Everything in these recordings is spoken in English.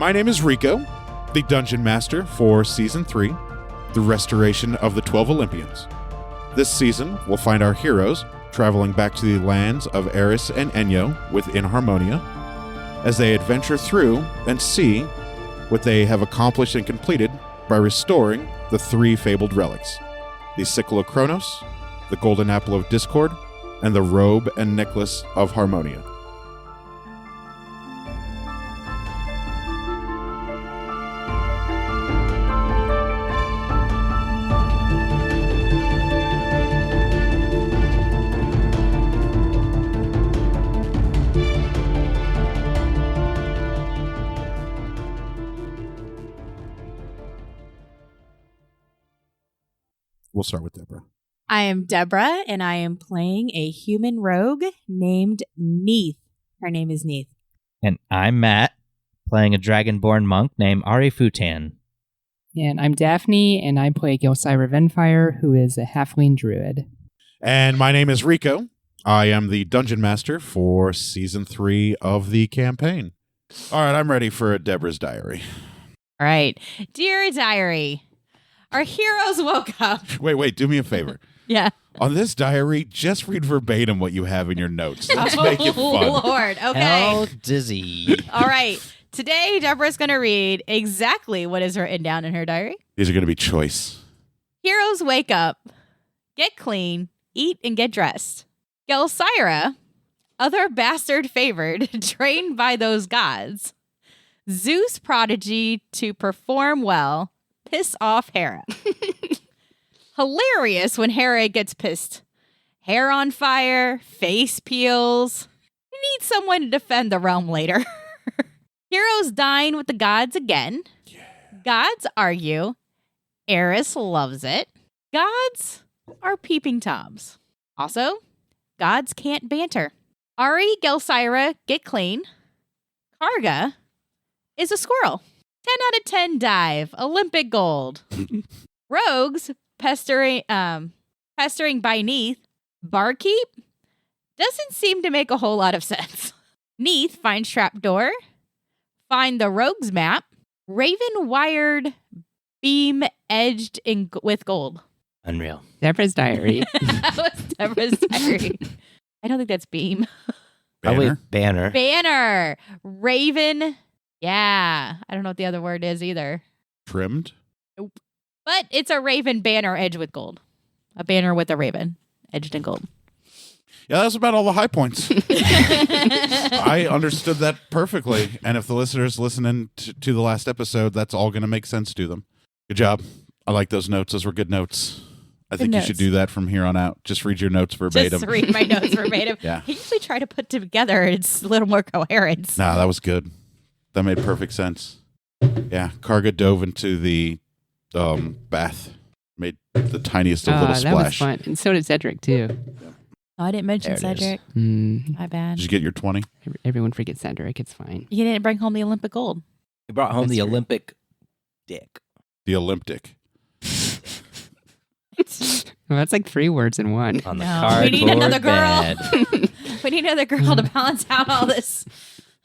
My name is Rico, the Dungeon Master for Season 3, the restoration of the 12 Olympians. This season, we'll find our heroes traveling back to the lands of Eris and Enyo within Harmonia, as they adventure through and see what they have accomplished and completed by restoring the 3 fabled relics, the Sickle of Kronos, the Golden Apple of Discord, and the Robe and Necklace of Harmonia. We'll start with Deborah. I am Deborah, and I am playing a human rogue named Neith. Her name is Neith. And I'm Matt, playing a dragonborn monk named Ari Futan. And I'm Daphne, and I play Gilcyra Venfire, who is a halfling druid. And my name is Rico. I am the Dungeon Master for Season 3 of the campaign. All right, I'm ready for Deborah's diary. All right. Dear Diary, our heroes woke up. Wait, do me a favor. Yeah. On this diary, just read verbatim what you have in your notes. Let's make it fun. Lord. Okay. Hell dizzy. All right. Today, Deborah's going to read exactly what is written down in her diary. These are going to be choice. Heroes wake up, get clean, eat, and get dressed. Gelsira, other bastard favored, trained by those gods. Zeus prodigy to perform well, piss off Hera. Hilarious when Hera gets pissed. Hair on fire, face peels. Need someone to defend the realm later. Heroes dine with the gods again. Yeah. Gods argue. Eris loves it. Gods are peeping toms. Also, gods can't banter. Ari, Gelsira get clean. Karga is a squirrel. 10 out of 10 dive. Olympic gold. Rogues pestering by Neith. Barkeep doesn't seem to make a whole lot of sense. Neith finds trapdoor. Find the rogues map. Raven wired beam edged with gold. Unreal. Deborah's diary. That was Deborah's diary. I don't think that's beam. Banner? Banner. Banner. Raven. Yeah. I don't know what the other word is either. Trimmed? Nope. But it's a raven banner edged with gold. A banner with a raven edged in gold. Yeah, that's about all the high points. I understood that perfectly. And if the listeners listening to the last episode, that's all going to make sense to them. Good job. I like those notes. Those were good notes. I think you should do that from here on out. Just read your notes verbatim. Just read my notes verbatim. Yeah. I usually try to put together. It's a little more coherent. Nah, that was good. That made perfect sense. Yeah, Karga dove into the bath. Made the tiniest of little splash. That was fun. And so did Cedric, too. Oh, I didn't mention There it Cedric. My bad. Did you get your 20? Everyone forgets Cedric. It's fine. You didn't bring home the Olympic gold. We brought home That's the true. Olympic dick. The Olympic. Well, that's like 3 words in one. On the No, cardboard we need another girl. bed. We need another girl to balance out all this.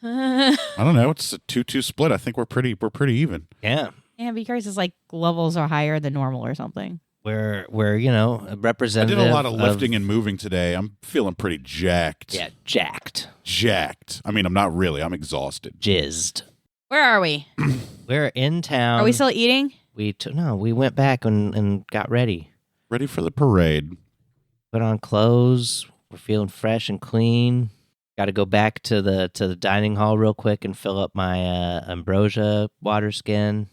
I don't know. It's a 2-2 split. I think we're pretty even. Yeah. Yeah, because it's like levels are higher than normal or something. We're a I representative. did a lot of lifting and moving today. I'm feeling pretty jacked. Yeah, jacked. Jacked. I mean, I'm not really. I'm exhausted. Jizzed. Where are we? We're in town. Are we still eating? We went back and got ready. Ready for the parade. Put on clothes. We're feeling fresh and clean. Got to go back to the dining hall real quick and fill up my ambrosia water skin.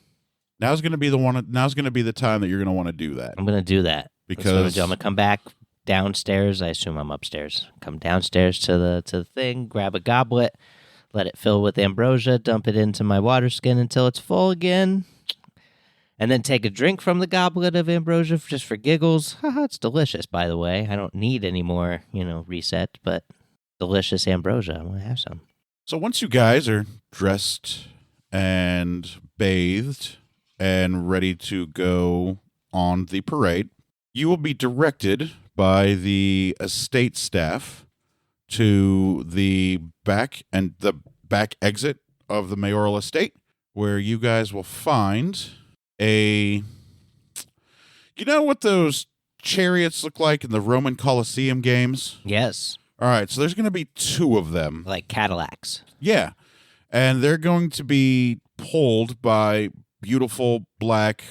Now's going to be the time that you're going to want to do that. I'm gonna do that Because I'm gonna come back downstairs. I assume I'm upstairs. Come downstairs to the thing, grab a goblet, let it fill with ambrosia, dump it into my water skin until it's full again, and then take a drink from the goblet of ambrosia just for giggles. Haha, it's delicious, by the way. I don't need any more, reset, but delicious ambrosia. I'm gonna have some. So once you guys are dressed and bathed and ready to go on the parade, you will be directed by the estate staff to the back exit of the mayoral estate, where you guys will find a... You know what those chariots look like in the Roman Colosseum games? Yes. All right, so there's going to be 2 of them. Like Cadillacs. Yeah, and they're going to be pulled by beautiful black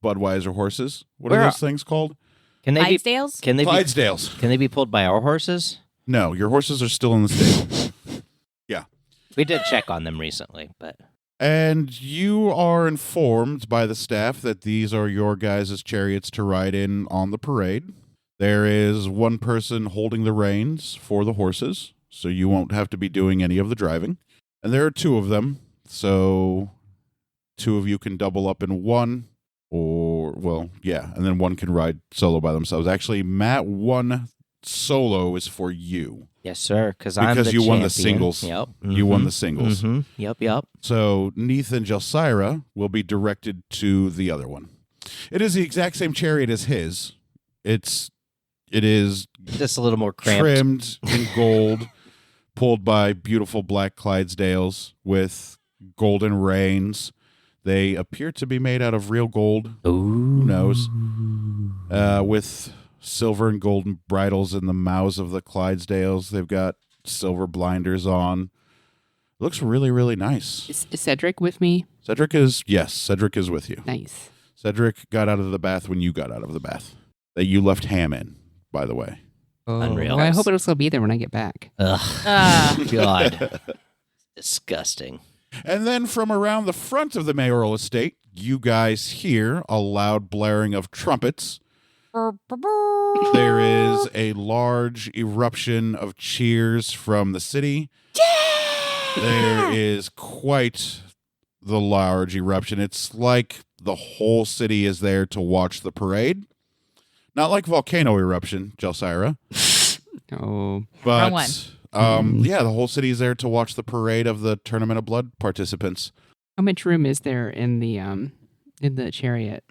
Budweiser horses. What are those things called? Can they be? Clydesdales? Clydesdales. Can they be pulled by our horses? No, your horses are still in the stable. Yeah. We did check on them recently, but And you are informed by the staff that these are your guys' chariots to ride in on the parade. There is one person holding the reins for the horses, so you won't have to be doing any of the driving. And there are 2 of them, so 2 of you can double up in one, and then one can ride solo by themselves. Actually, Matt, one solo is for you. yes, sir. Because I'm the you won the champion. singles. Yep. You won the singles. Yep. So Neith and Jelsira will be directed to the other one. It is the exact same chariot as his. It is Just a little more cramped. trimmed in gold, pulled by beautiful black Clydesdales with golden reins. They appear to be made out of real gold. Ooh. Who knows? With silver and golden bridles in the mouths of the Clydesdales. They've got silver blinders on. Looks really, really nice. Is Cedric with me? Cedric is with you. Nice. Cedric got out of the bath when you got out of the bath. That you left Ham in, by the way. Unreal. Well, I hope it'll still be there when I get back. Ugh. God. Disgusting. And then from around the front of the mayoral estate, you guys hear a loud blaring of trumpets. There is a large eruption of cheers from the city. There is quite the large eruption. It's like the whole city is there to watch the parade. Not like volcano eruption, Jelsira. Oh. But Wrong one. the whole city is there to watch the parade of the Tournament of Blood participants. How much room is there in the chariot?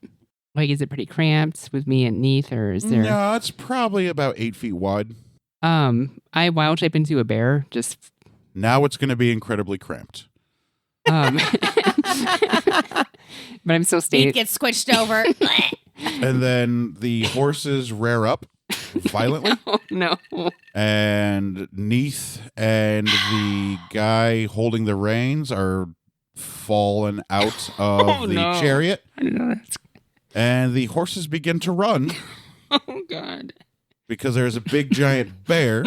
Like, is it pretty cramped with me and Neith, or is there? No, it's probably about 8 feet wide. I wild shape into a bear. Just. Now it's going to be incredibly cramped. But I'm still Meat staying. gets squished over. And then the horses rear up violently. Oh, no. And Neith and the guy holding the reins are fallen out of the chariot. I don't know. That's. And the horses begin to run Oh God. because there's a big giant bear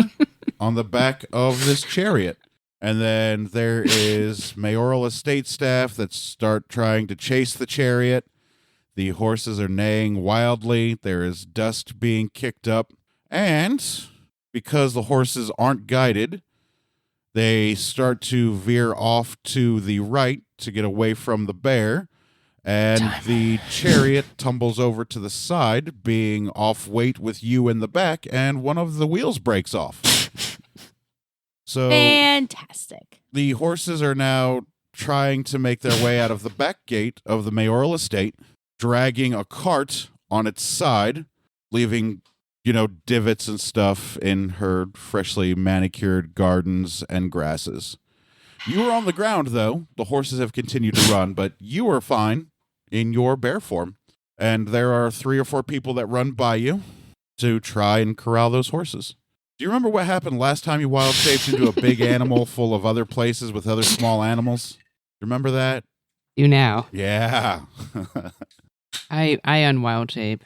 on the back of this chariot. And then there is mayoral estate staff that start trying to chase the chariot. The horses are neighing wildly. There is dust being kicked up. And because the horses aren't guided, they start to veer off to the right to get away from the bear. And the chariot tumbles over to the side, being off weight with you in the back, and one of the wheels breaks off. So Fantastic. the horses are now trying to make their way out of the back gate of the mayoral estate, dragging a cart on its side, leaving, divots and stuff in her freshly manicured gardens and grasses. You are on the ground, though. The horses have continued to run, but you are fine in your bear form. And there are 3 or 4 people that run by you to try and corral those horses. Do you remember what happened last time you wild shaped into a big animal full of other places with other small animals? Remember that? You now. Yeah. I unwild shape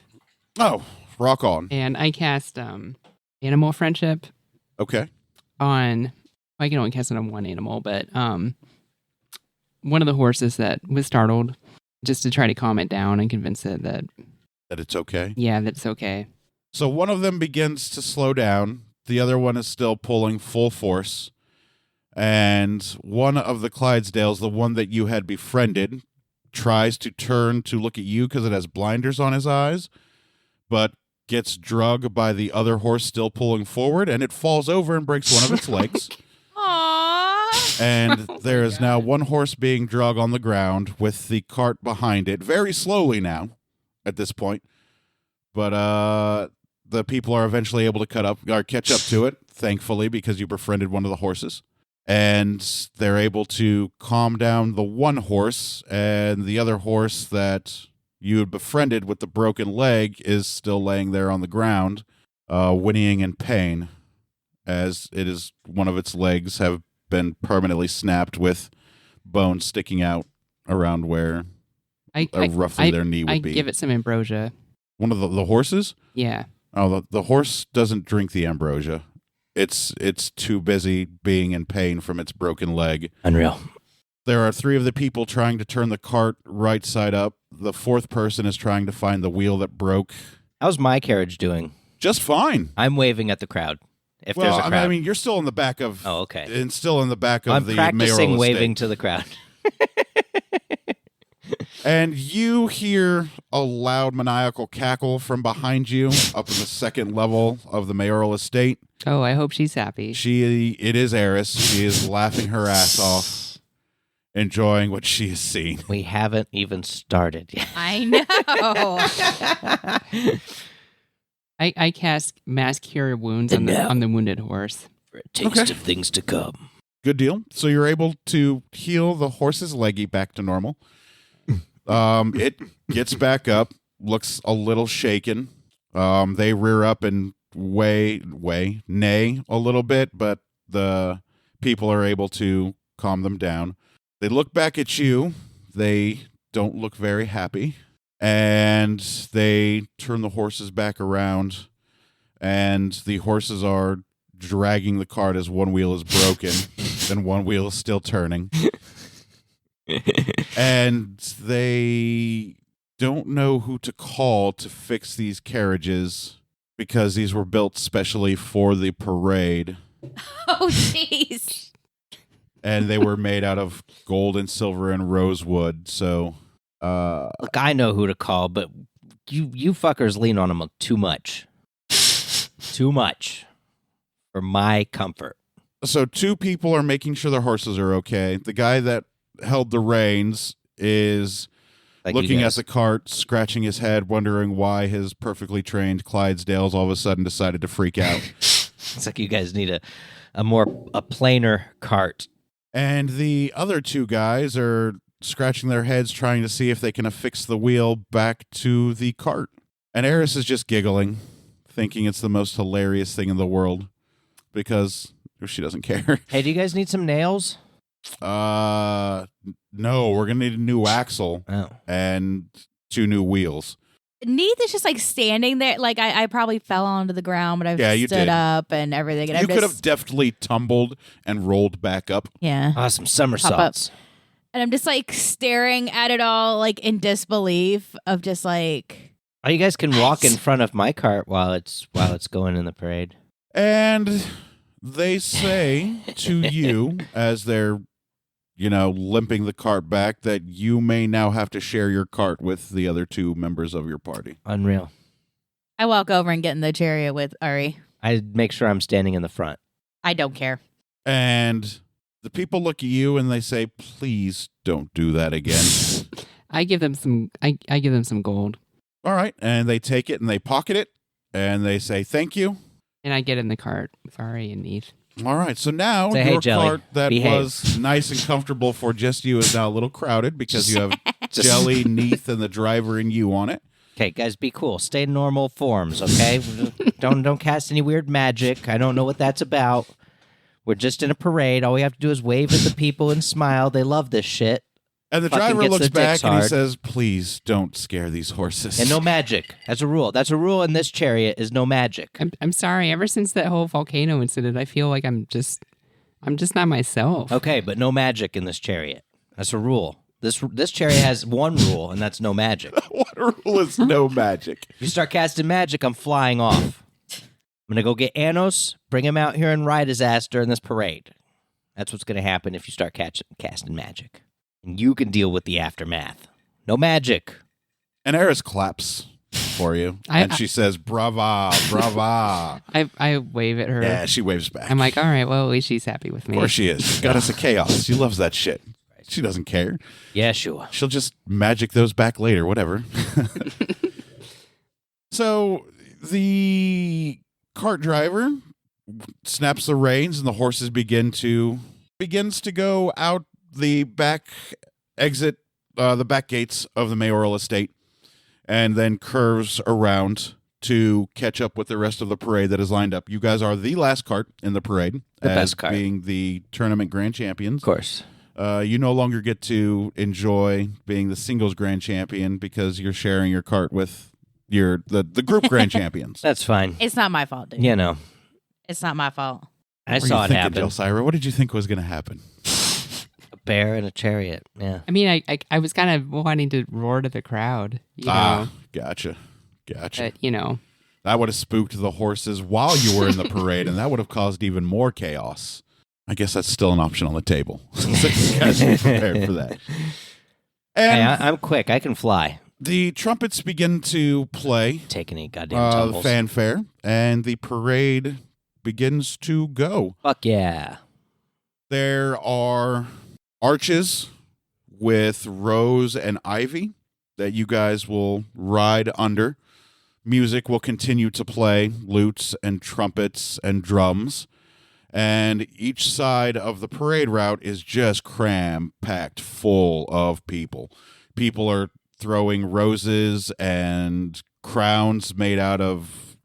Oh, rock on. and I cast animal friendship Okay. on. I can only cast it on one animal, but one of the horses that was startled, just to try to calm it down and convince it that That it's okay. that it's okay. So one of them begins to slow down. The other one is still pulling full force. And one of the Clydesdales, the one that you had befriended, tries to turn to look at you because it has blinders on his eyes, but gets drugged by the other horse still pulling forward, and it falls over and breaks one of its legs. Aww. And there is now one horse being dragged on the ground with the cart behind it, very slowly now at this point. But the people are eventually able to catch up to it, thankfully, because you befriended one of the horses. and they're able to calm down the one horse, and the other horse that you had befriended with the broken leg is still laying there on the ground, whinnying in pain, as it is one of its legs have been permanently snapped with bones sticking out around where roughly their knee would be. I give it some ambrosia. One of the horses? Yeah. Oh, the horse doesn't drink the ambrosia. It's too busy being in pain from its broken leg. Unreal. There are 3 of the people trying to turn the cart right side up. The 4th person is trying to find the wheel that broke. How's my carriage doing? Just fine. I'm waving at the crowd. If there's a crowd. I mean, you're still in the back of... Oh, okay. And still in the back of the I'm practicing mayoral waving estate. to the crowd. And you hear a loud maniacal cackle from behind you up in the 2nd level of the mayoral estate. Oh, I hope she's happy. It is Eris. She is laughing her ass off, enjoying what she has seen. We haven't even started yet. I know. I cast Mass Cure Wounds on the wounded horse. For a taste of things to come. Good deal. So you're able to heal the horse's leggy back to normal. It gets back up, looks a little shaken. They rear up and neigh a little bit, but the people are able to calm them down. They look back at you. They don't look very happy. And they turn the horses back around, and the horses are dragging the cart as one wheel is broken and one wheel is still turning. And they don't know who to call to fix these carriages because these were built specially for the parade. Oh, jeez. And they were made out of gold and silver and rosewood. So, Look, I know who to call, but you fuckers lean on them too much. Too much. For my comfort. So 2 people are making sure their horses are okay. The guy that held the reins is Like looking at the cart, scratching his head, wondering why his perfectly trained Clydesdales all of a sudden decided to freak out. It's like you guys need a plainer cart. And the other 2 guys are scratching their heads trying to see if they can affix the wheel back to the cart. And Eris is just giggling, thinking it's the most hilarious thing in the world because she doesn't care. Hey, do you guys need some nails? No, we're gonna need a new axle and 2 new wheels. Neith is just like standing there. Like I probably fell onto the ground, but I've stood up and everything. And You could have deftly tumbled and rolled back up. Yeah. Some somersaults. And I'm just like staring at it all, like in disbelief of just like. Oh, you guys can walk in front of my cart while it's going in the parade. And they say to you as they're, limping the cart back that you may now have to share your cart with the other 2 members of your party. Unreal. I walk over and get in the chariot with Ari. I make sure I'm standing in the front. I don't care. And the people look at you and they say, please don't do that again. I give them some. I give them some gold. All right. And they take it and they pocket it and they say, thank you. And I get in the cart with Ari and Neith. All right. So now Say, hey, your Jelly, cart that behave. was nice and comfortable for just you is now a little crowded because you have Jelly, Neith, and the driver and you on it. Okay, guys, be cool. Stay in normal forms, okay? don't cast any weird magic. I don't know what that's about. We're just in a parade. All we have to do is wave at the people and smile. They love this shit. And the Fucking driver gets looks their back dicks and he hard. says, please don't scare these horses. And no magic. That's a rule. That's a rule in this chariot is no magic. I'm sorry. Ever since that whole volcano incident, I feel like I'm just not myself. Okay, but no magic in this chariot. That's a rule. This chariot has one rule, and that's no magic. What rule is no magic? If you start casting magic, I'm flying off. I'm going to go get Anos, bring him out here and ride his ass during this parade. That's what's going to happen if you start casting magic. And you can deal with the aftermath. No magic. And Eris claps for you. And she says, brava, brava. I wave at her. Yeah, she waves back. I'm like, all right, well, at least she's happy with me. Of course she is. She's got us a chaos. She loves that shit. She doesn't care. Yeah, sure. She'll just magic those back later, whatever. So the cart driver snaps the reins and the horses begin to begins to go out the back exit, the back gates of the mayoral estate, and then curves around to catch up with the rest of the parade that is lined up. You guys are the last cart in the parade, The as best cart. being the tournament grand champions. Of course. You no longer get to enjoy being the singles grand champion because you're sharing your cart with the group grand champions. That's fine. It's not my fault, dude. You know, It's not my fault. I What were saw you it thinking, happen. Jelsira? What did you think was going to happen? A bear and a chariot. Yeah. I mean, I was kind of wanting to roar to the crowd, you know, Ah, gotcha. but, you know, That would have spooked the horses while you were in the parade, and that would have caused even more chaos. I guess that's still an option on the table. So you guys be prepared for that. Hey, And I'm quick. I can fly. the trumpets begin to play Take any goddamn tumbles. fanfare, and the parade begins to go. Fuck yeah. There are arches with rose and ivy that you guys will ride under. Music will continue to play, lutes and trumpets and drums. And each side of the parade route is just cram-packed full of people. People are throwing roses and crowns made out of,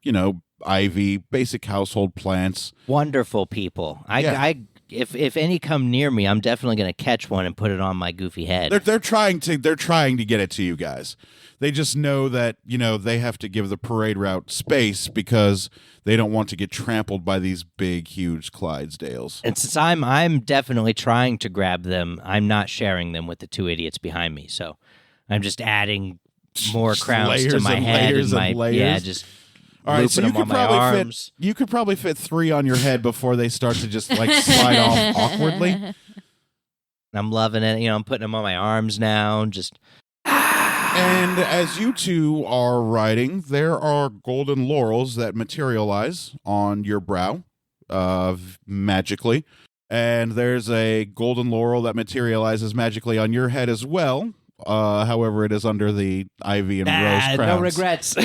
ivy, basic household plants. Wonderful people. Yeah. If any come near me, I'm definitely going to catch one and put it on my goofy head. They're trying to get it to you guys. They just know that, they have to give the parade route space because they don't want to get trampled by these big, huge Clydesdales. And since I'm definitely trying to grab them, I'm not sharing them with the two idiots behind me. So I'm just adding more crowns Layers to my and layers layers and my and layers. yeah, just All right, so looping them on my arms. you could probably fit 3 on your head before they start to just slide off awkwardly. I'm loving it. I'm putting them on my arms now. Just And as you two are riding, there are golden laurels that materialize on your brow magically. And there's a golden laurel that materializes magically on your head as well. However, it is under the ivy and rose crowns. no regrets.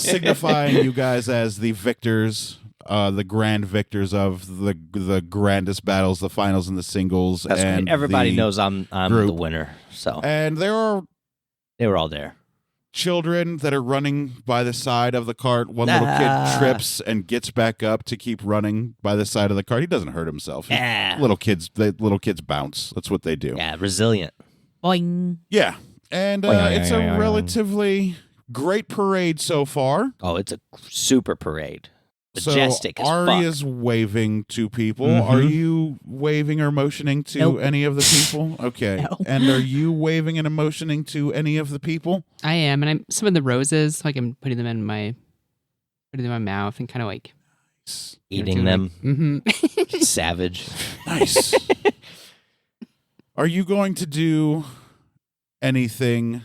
Signifying you guys as the victors, the grand victors of the grandest battles, the finals and the singles. That's and great. Everybody the knows I'm group. the winner. So And there are they were all there. children that are running by the side of the cart. One little kid trips and gets back up to keep running by the side of the cart. He doesn't hurt himself. Little kids bounce. That's what they do. Yeah, resilient. Boing. Yeah. And it's a relatively great parade so far. Oh, it's a super parade. Majestic so as Ari fuck. is waving to people. Mhm. Are you waving or motioning to Nope. any of the people? Okay. No. And are you waving and motioning to any of the people? I am, and I'm some of the roses, like I'm putting them in my mouth and kind of like Eating them. Mm-hmm. Savage. Nice. Are you going to do anything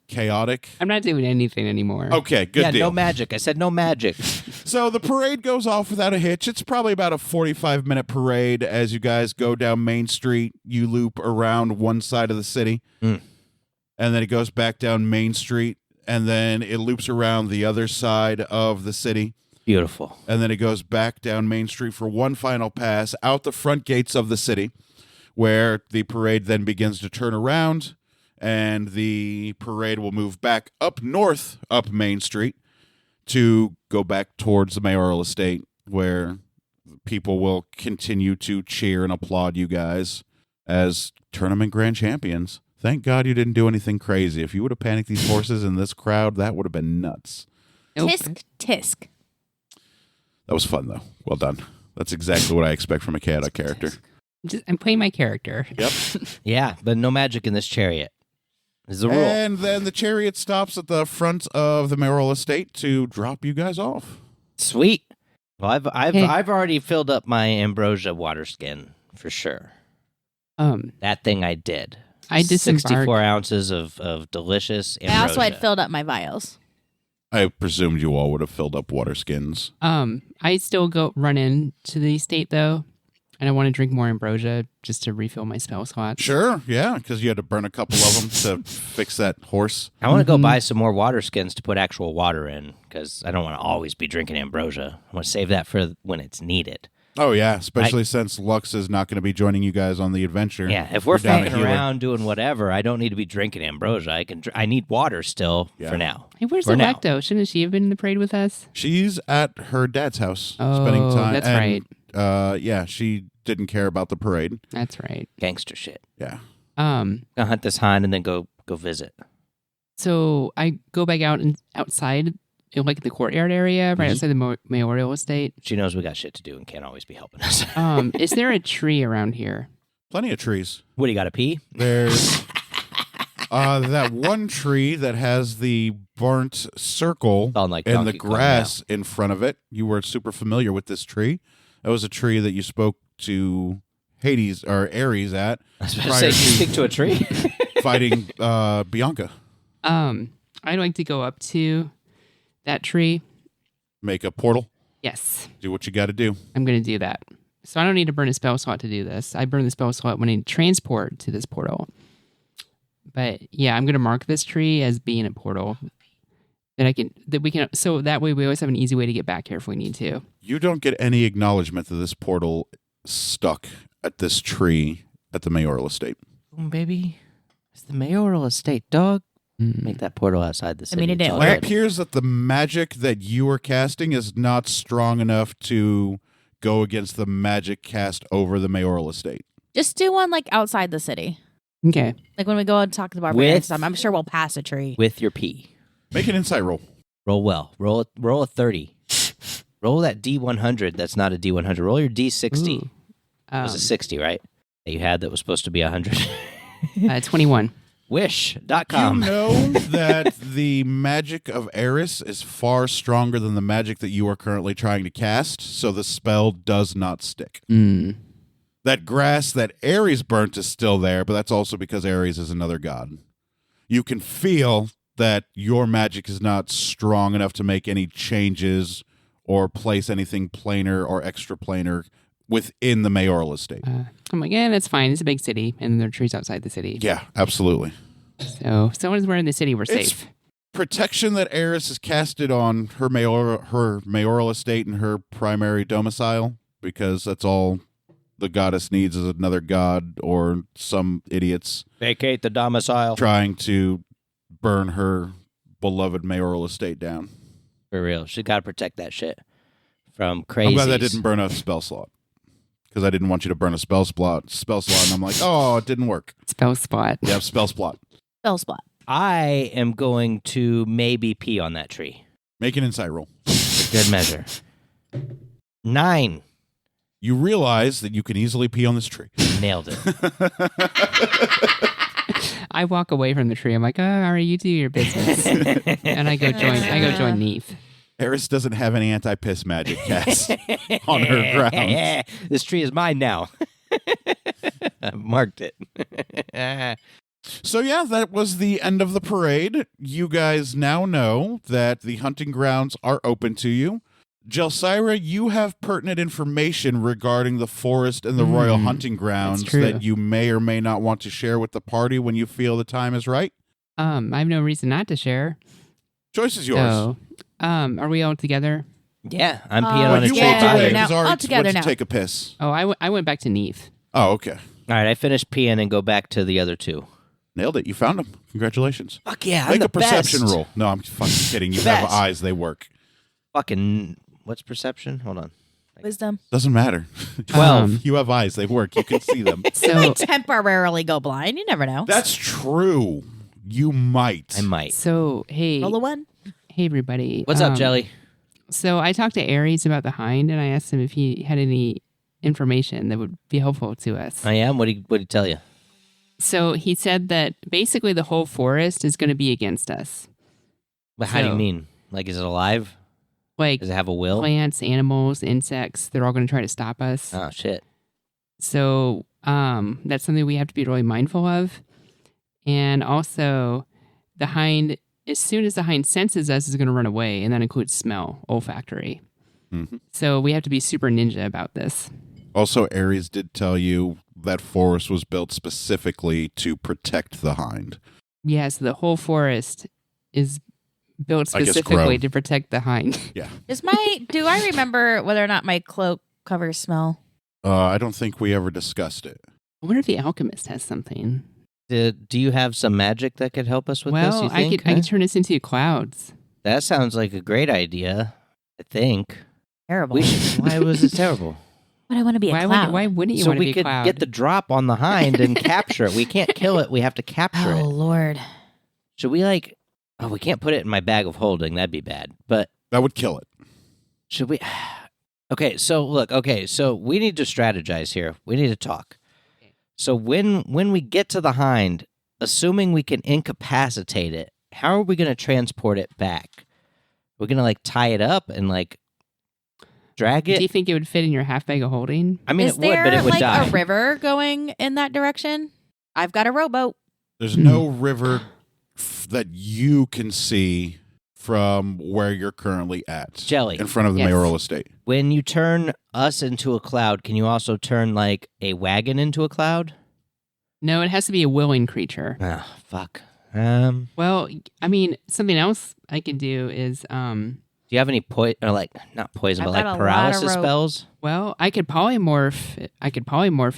chaotic? I'm not doing anything anymore. Okay, good Yeah, deal. no magic. I said no magic. So the parade goes off without a hitch. It's probably about a 45-minute parade as you guys go down Main Street. You loop around one side of the city, Mm. and then it goes back down Main Street, and then it loops around the other side of the city, Beautiful. and then it goes back down Main Street for one final pass out the front gates of the city, where the parade then begins to turn around, and the parade will move back up north up Main Street to go back towards the mayoral estate, where people will continue to cheer and applaud you guys as tournament grand champions. Thank God you didn't do anything crazy. If you would have panicked these horses in this crowd, that would have been nuts. Nope. Tisk, tisk. That was fun, though. Well done. That's exactly what I expect from a chaotic character. I'm playing my character. Yep. Yeah, but no magic in this chariot. Is the rule. And then the chariot stops at the front of the mayoral estate to drop you guys off. Sweet. Well, Hey. I've already filled up my ambrosia water skin for sure. That thing I did. I disembarked. 64 ounces of delicious ambrosia. I also had filled up my vials. I presumed you all would have filled up water skins. I still go run in to the estate though, and I want to drink more ambrosia just to refill my spell slots. Sure, yeah, because you had to burn a couple of them to fix that horse. I want to go Mhm. buy some more water skins to put actual water in because I don't want to always be drinking ambrosia. I want to save that for when it's needed. Oh, yeah, especially since Lux is not going to be joining you guys on the adventure. Yeah, if we're You're down a fanning healer. around doing whatever, I don't need to be drinking ambrosia. I need water still for now. Hey, where's For now. Electo? Shouldn't she have been in the parade with us? She's at her dad's house Oh, spending time. that's and, right. Yeah, she didn't care about the parade. That's right. Gangster shit. Yeah. Um, Gonna hunt this hind and then go visit. so I go back out and outside, like the courtyard area, right outside the mayoral estate. She knows we got shit to do and can't always be helping us. Is there a tree around here? Plenty of trees. What do you got to pee? There's that one tree that has the burnt circle Sound like and the Donkey Kong grass in front of it. You were super familiar with this tree. That was a tree that you spoke to Hades or Ares at I was about to prior say, you to stick to a tree. fighting Bianca. I'd like to go up to that tree. Make a portal. Yes, Do what you got to do. I'm going to do that. So I don't need to burn a spell slot to do this. I burn the spell slot when I transport to this portal. But yeah, I'm going to mark this tree as being a portal so that way we always have an easy way to get back here if we need to. You don't get any acknowledgement that this portal stuck at this tree at the mayoral estate. Baby, it's the mayoral estate, dog. Make that portal outside the city. mean, it It's didn't all work. It good. appears that the magic that you are casting is not strong enough to go against the magic cast over the mayoral estate. Just do one like outside the city. Okay. Like when we go and talk to the barbarians, I'm sure we'll pass a tree. With your pee. Make an insight roll. Roll well. Roll a 30. Roll that D100 that's not a D100. Roll your D60. Ooh. It was a 60, right? That you had that was supposed to be 100. 21. Wish.com. You know that the magic of Eris is far stronger than the magic that you are currently trying to cast, so the spell does not stick. That grass that Ares burnt is still there, but that's also because Ares is another god. You can feel that your magic is not strong enough to make any changes or place anything planar or extra planar within the mayoral estate. I'm like, that's fine. It's a big city, and there are trees outside the city. Yeah, absolutely. So, as long as we're in the city, we're It's safe. protection that Eris has casted on her mayoral estate and her primary domicile, because that's all the goddess needs is another god or some idiots Vacate the domicile. trying to burn her beloved mayoral estate down. For real. She got to protect that shit from crazies. I'm glad that didn't burn a spell slot, because I didn't want you to burn a spell slot, and I'm like, oh, it didn't work. Spell spot. Yeah, spell slot. Spell spot. I am going to maybe pee on that tree. Make an insight roll. For good measure. 9. You realize that you can easily pee on this tree. Nailed it. I walk away from the tree. I'm like, all right, you do your business. And I go join Neath. Eris doesn't have any anti-piss magic cast on her grounds. This tree is mine now. I marked it. So yeah, that was the end of the parade. You guys now know that the hunting grounds are open to you. Jelsira, you have pertinent information regarding the forest and the royal hunting grounds true. that you may or may not want to share with the party when you feel the time is right. I have no reason not to share. Choice is yours. So, are we all together? Yeah, I'm peeing Well, on a you tree. yeah, walked by away you. now. because Ari All together went to now. take a piss. Oh, I went back to Neath. Oh, okay. All right, I finished peeing and go back to the other two. Nailed it. You found them. Congratulations. Fuck yeah, Make a perception roll. No, I'm fucking kidding. You have Best. eyes. They work. Fucking, what's perception? Hold on. Wisdom. Doesn't matter. 12. You have eyes. They work. You can see them. You So, might temporarily go blind. You never know. That's true. You might. I might. hey, Roll a one. hey, everybody. What's up, Jelly? So I talked to Ares about the hind, and I asked him if he had any information that would be helpful to us. I am? What'd he tell you? So he said that basically the whole forest is going to be against us. But how do you So- mean? Like, is it alive? Like Does it have a will? plants, animals, insects, they're all going to try to stop us. Oh, shit. So that's something we have to be really mindful of. And also, the hind, as soon as the hind senses us, is going to run away, and that includes smell, olfactory. Mhm. So we have to be super ninja about this. Also, Ares did tell you that forest was built specifically to protect the hind. Yeah, so the whole forest is built I guess specifically grow. to protect the hind. Do I remember whether or not my cloak cover smell? I don't think we ever discussed it. I wonder if the alchemist has something. Do you have some magic that could help us with this, Well, you think? I could turn this into clouds. That sounds like a great idea, I think. Terrible. Why was it terrible? But I want to be a Why cloud. wouldn't you So want to be we a could cloud? get the drop on the hind and capture it. We can't kill it. We have to capture Oh, it. Lord. Should we Oh, we can't put it in my bag of holding. That'd be bad. But That would kill it. should we? Okay, so look. Okay, so we need to strategize here. We need to talk. So when we get to the hind, assuming we can incapacitate it, how are we going to transport it back? We're going to tie it up and drag Do you it. think it would fit in your half bag of holding? I mean, Is it would, but there it would die. a river going in that direction? I've got a rowboat. There's no river that you can see from where you're currently at. Jelly. In front of the Yes. mayoral estate. When you turn us into a cloud, can you also turn a wagon into a cloud? No, it has to be a willing creature. Oh, fuck. Well, I mean, something else I can do is, Do you have any not poison, I've but got a lot of paralysis rope. spells? well, I could polymorph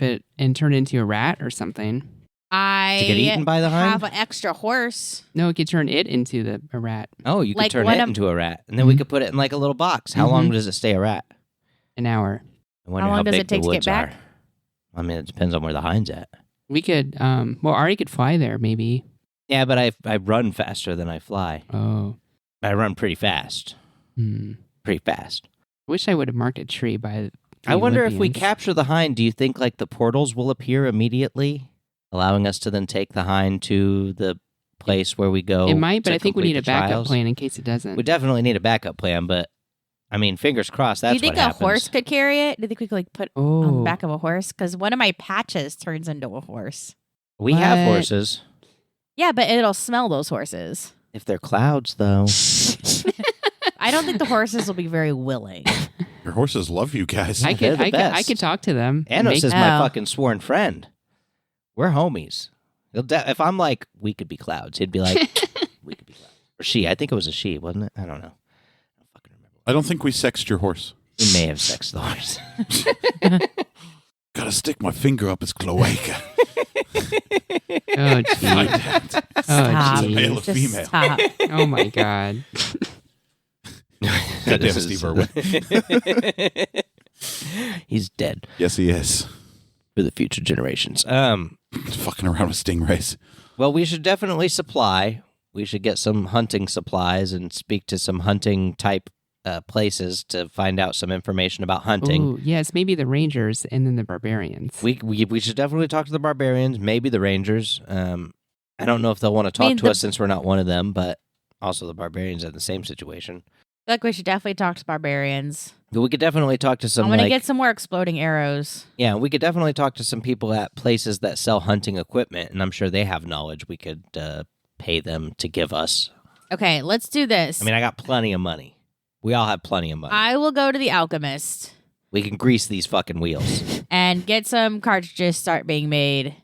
it and turn it into a rat or something. I To get eaten by the hind? have an extra horse. No, it could turn it into a rat. Oh, you could Like turn one it of- into a rat, and then we Mhm. could put it in a little box. How long does it stay a rat? An hour. I wonder long does big it take the to get woods back? Are. I mean, it depends on where the hind's at. We could, Ari could fly there, maybe. Yeah, but I run faster than I fly. Oh. I run pretty fast. Pretty fast. Wish I would have marked a tree by the I wonder if we Olympians. capture the hind, do you think the portals will appear immediately, allowing us to then take the hind to the place where we go? It might, but to I think we complete need a the backup trials? plan in case it doesn't. We definitely need a backup plan, but I mean, fingers crossed. That's Do you think what a happens. horse could carry it? Do you think we could put on Oh. the back of a horse? Because one of my patches turns into a horse. We have What? horses. Yeah, but it'll smell those horses. If they're clouds, though. I don't think the horses will be very willing. Your horses love you guys. I They're could, the I could, I best. could talk to them. and Anos make- is my Oh. fucking sworn friend. We're homies. If I'm we could be clouds, he'd be like, we could be clouds. Or she. I think it was a she, wasn't it? I don't know. I don't fucking remember. I don't think we sexed your horse. We may have sexed the horse. Gotta stick my finger up his cloaca. Oh, Find gee. out. Oh, Stop. It's a male or Just female. stop. Oh, my God. God damn it, Steve Irwin. He's dead Yes, he is. for the future generations. Fucking around with stingrays. Well, we should definitely supply. We should get some hunting supplies and speak to some hunting type places to find out some information about hunting. Ooh, yes, maybe the Rangers and then the Barbarians. We should definitely talk to the barbarians, maybe the rangers. I don't know if they'll want to talk to us since we're not one of them, but also the barbarians are in the same situation. I feel like we should definitely talk to barbarians. But we could definitely talk to some I'm gonna get some more exploding arrows. yeah, we could definitely talk to some people at places that sell hunting equipment, and I'm sure they have knowledge we could pay them to give us. Okay, let's do this. I mean, I got plenty of money. We all have plenty of money. I will go to the alchemist We can grease these fucking wheels. and get some cartridges start being made,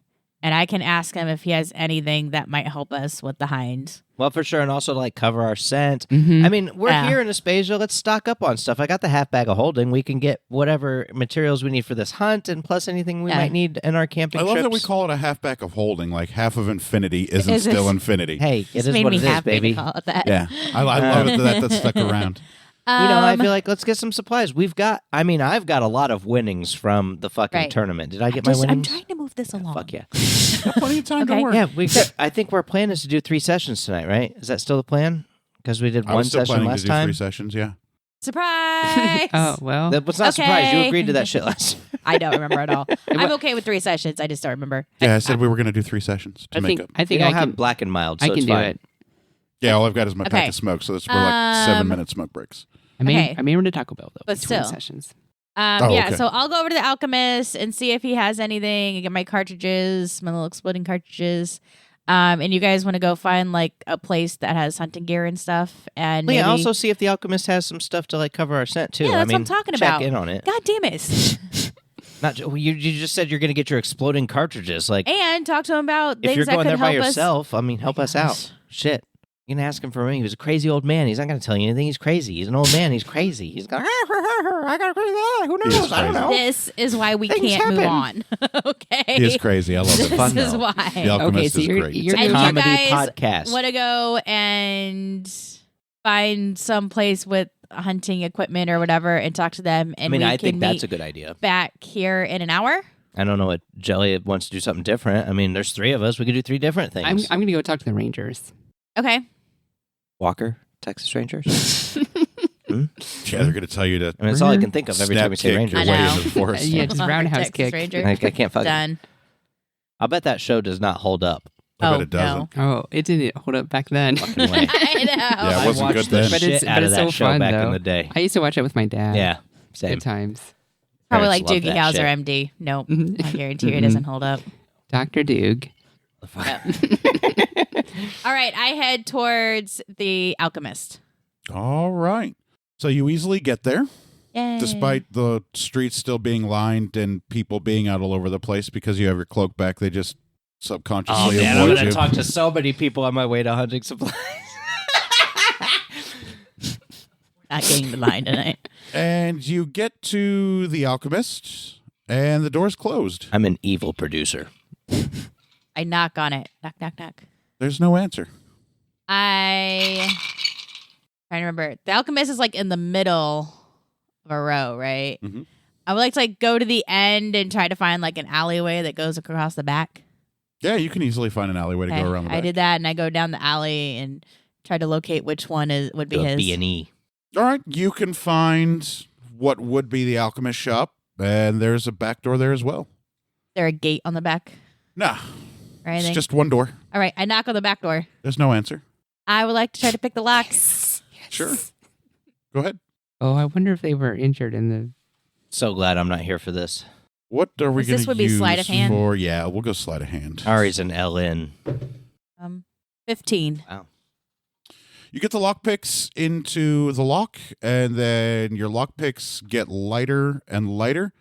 and I can ask him if he has anything that might help us with the hind. Well, for sure, and also to cover our scent. Mhm. I mean, we're Yeah. here in Aspasia. Let's stock up on stuff. I got the half bag of holding. We can get whatever materials we need for this hunt, and plus anything we Yeah. might need in our camping I love trips. that we call it a halfback of holding. Like half of infinity isn't Is it- still infinity. Hey, it This is made what me it is, happy baby. to call it that. Yeah, I love it that stuck around. I feel like let's get some supplies. I've got a lot of winnings from the fucking Right. tournament. Did I get I'm my winnings? trying to move this along. Fuck yeah. Got plenty of time Okay. to work. Yeah, I think our plan is to do 3 sessions tonight, right? Is that still the plan? Because we did I one was still session planning last to do time. 3 sessions. Yeah. Surprise! Oh, well. That was not surprised. You Okay. agreed to that shit last time. I don't remember at all. I'm okay with 3 sessions. I just don't remember. Yeah, I said we were going to do 3 sessions to I make think up. I We think don't I have can black and mild, so I can it's do fine. it. Yeah, all I've got is my Okay. pack of smoke, so we're like 7-minute smoke breaks. I may Okay. I may run to Taco Bell though. But between still. sessions. Oh, Yeah, okay. so I'll go over to the alchemist and see if he has anything and get my cartridges, my little exploding cartridges. And you guys want to go find a place that has hunting gear and stuff. And Well, yeah, maybe- also see if the alchemist has some stuff to cover our scent too. Yeah, that's I what mean, I'm talking check about. in on it. God damn it. You just said you're going to get your exploding cartridges. Like And talk to him about if things you're that going could there by help us. yourself, I mean, help us out. Shit. You can ask him for money. He was a crazy old man. He's not going to tell you anything. He's crazy. He's an old man. He's crazy. He's going, I got to crazy. Who He is knows? I don't crazy. know. This is why we Things can't move happen. on. Okay. He is crazy. I love This it. Fun, is though. why. The Alchemist so is you're- great. you're It's a And you comedy guys podcast. want to go and find some place with hunting equipment or whatever and talk to them, and we I can think that's meet a good idea. back here in an hour. I don't know what Jelly wants to do something different. I mean, there's 3 of us. We could do 3 different I'm things. going to go talk to the Rangers. Okay. Walker, Texas Rangers. Yeah, they're going to tell you to I mean, that's all I can think of every time we say snap kick Rangers. your I way know. into the forest. Yeah, just roundhouse Texas kick. Ranger. I can't fucking. Done. I'll bet that show does not hold up. I bet Oh, it doesn't. Oh, it didn't hold up back then. Fucking way. I know. Yeah, it I wasn't watched good the then. But shit it's- out but of it's that so show fun, back in though. the day. I used to watch it with my dad. Yeah, same. Good times. Probably Parents like love Doogie that Howser, shit. MD. Nope. Mhm. I guarantee you it Mhm. doesn't hold up. Dr. Doog. All right. I head towards the Alchemist. All right. So you easily get there, Yay. despite the streets still being lined and people being out all over the place because you have your cloak back. They just Oh subconsciously man, I'm avoid gonna you. talk to so many people on my way to hunting supplies. Not getting the line tonight. And you get to the Alchemist, and the door's closed. I'm an evil producer. I knock on it. Knock, knock, knock. There's no answer. I trying to remember. The Alchemist is like in the middle of a row, right? Mhm. I would like to like go to the end and try to find like an alleyway that goes across the back. Yeah, you can easily find an alleyway to Okay, go around the back. I did that, and I go down the alley and try to locate which one would be Do a his. B&E. All right, you can find what would be the Alchemist shop, and there's a back door there as well. Is there a gate on the back Nah, or it's anything? just one door. All right, I knock on the back door. There's no answer. I would like to try to pick the locks. Sure. Go ahead. Oh, I wonder if they were injured in the. So glad I'm not here for this. What are we This going to would be use sleight of hand? for? Yeah, we'll go sleight of hand. Ari's an LN. 15. You get the lockpicks into the lock, and then your lockpicks get lighter and lighter,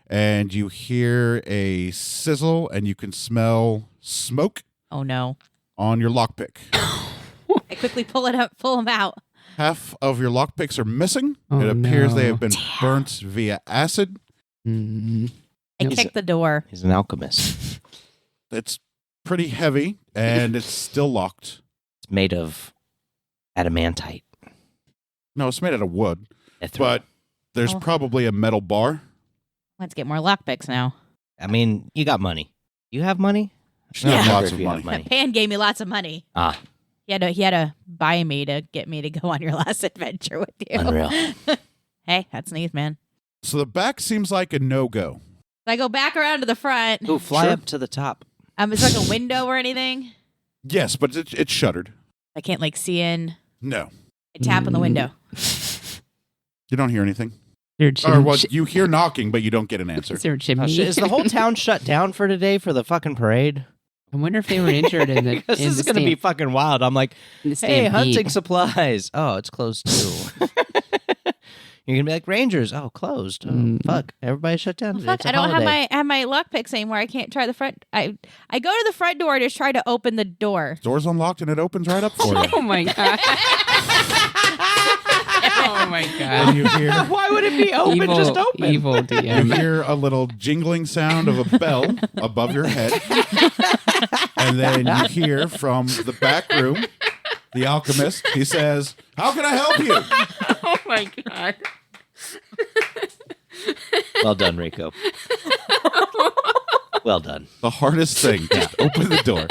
and you hear a sizzle, and you can smell smoke Oh no! on your lockpick. I quickly pull it up, pull them out. Half of your lockpicks are missing. Oh, It appears they no. have been burnt via acid. Mm. I He's kick the door. He's an alchemist. It's pretty heavy, and it's still locked. It's made of adamantite. No, it's made out of wood, Mithril. but there's Oh. probably a metal bar. Let's get more lockpicks now. I mean, you got money. You have money? Yeah. I don't Lots care of if you have money. Pan gave me lots of money. Ah, He had to buy me to get me to go on your last adventure with you. unreal. Hey, that's neat, man. So the back seems like a no-go. So I go back around to the front. Ooh, fly Sure. up to the top. Is there like a window or anything? Yes, but it's shuttered. I can't like see in. No, I tap on the window. you don't hear anything. There a Or well, chim- you hear knocking, but you don't get an answer. Is there a Oh, chimney? shit. Is the whole town shut down for today for the fucking parade? I wonder if they were injured in the. Because in this the is going to be fucking wild. I'm like, in the hey, stampede. hunting supplies. Oh, it's closed too. You're going to be like, Rangers. Oh, closed. Oh, Mm. fuck. Everybody shut down Well, today. fuck, It's a I don't holiday. have my lockpicks anymore. I can't try the front. I go to the front door to try to open the door. Door's unlocked and it opens right up for you. Oh my god! oh my And god! you hear Why would it be open? Evil, Just open. evil you DM. hear a little jingling sound of a bell above your head, and then you hear from the back room the alchemist. He says, "How can I help you?" Oh my god! Well done, Rico. Well done. The hardest thing, just open the door.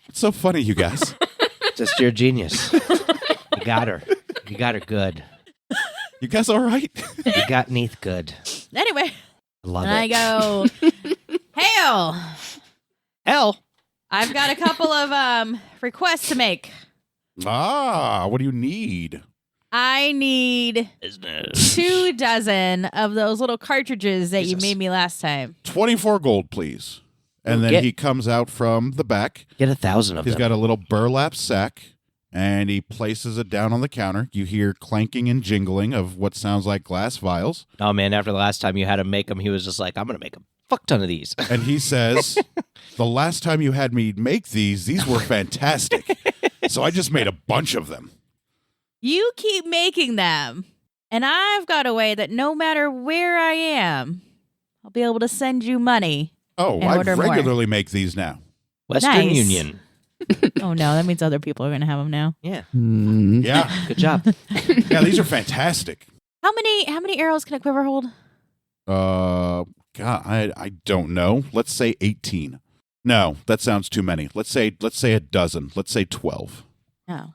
It's so funny, you guys. Just your genius. You got her. You got her good. You guys all right? You got Neath good. Anyway, I love and I it. go, Hail! Hell. I've got a couple of requests to make. What do you need? I need Business. 24 of those little cartridges that you Jesus. made me last time. 24 gold, please. And then Get- he comes out from the back. Get 1,000 of He's them. got a little burlap sack, and he places it down on the counter. You hear clanking and jingling of what sounds like glass vials. Oh, man, after the last time you had him make them, he was just like, I'm going to make a fuck ton of these. And he says, The last time you had me make these were fantastic. So I just made a bunch of them. You keep making them, and I've got a way that no matter where I am, I'll be able to send you money. Oh, And I order more. regularly make these now. Western Nice. Union. Oh no, that means other people are going to have them now. Yeah. Yeah. Good job. Yeah, these are fantastic. How many arrows can a quiver hold? God, I don't know. Let's say 18. No, that sounds too many. Let's say a dozen. Let's say 12. No.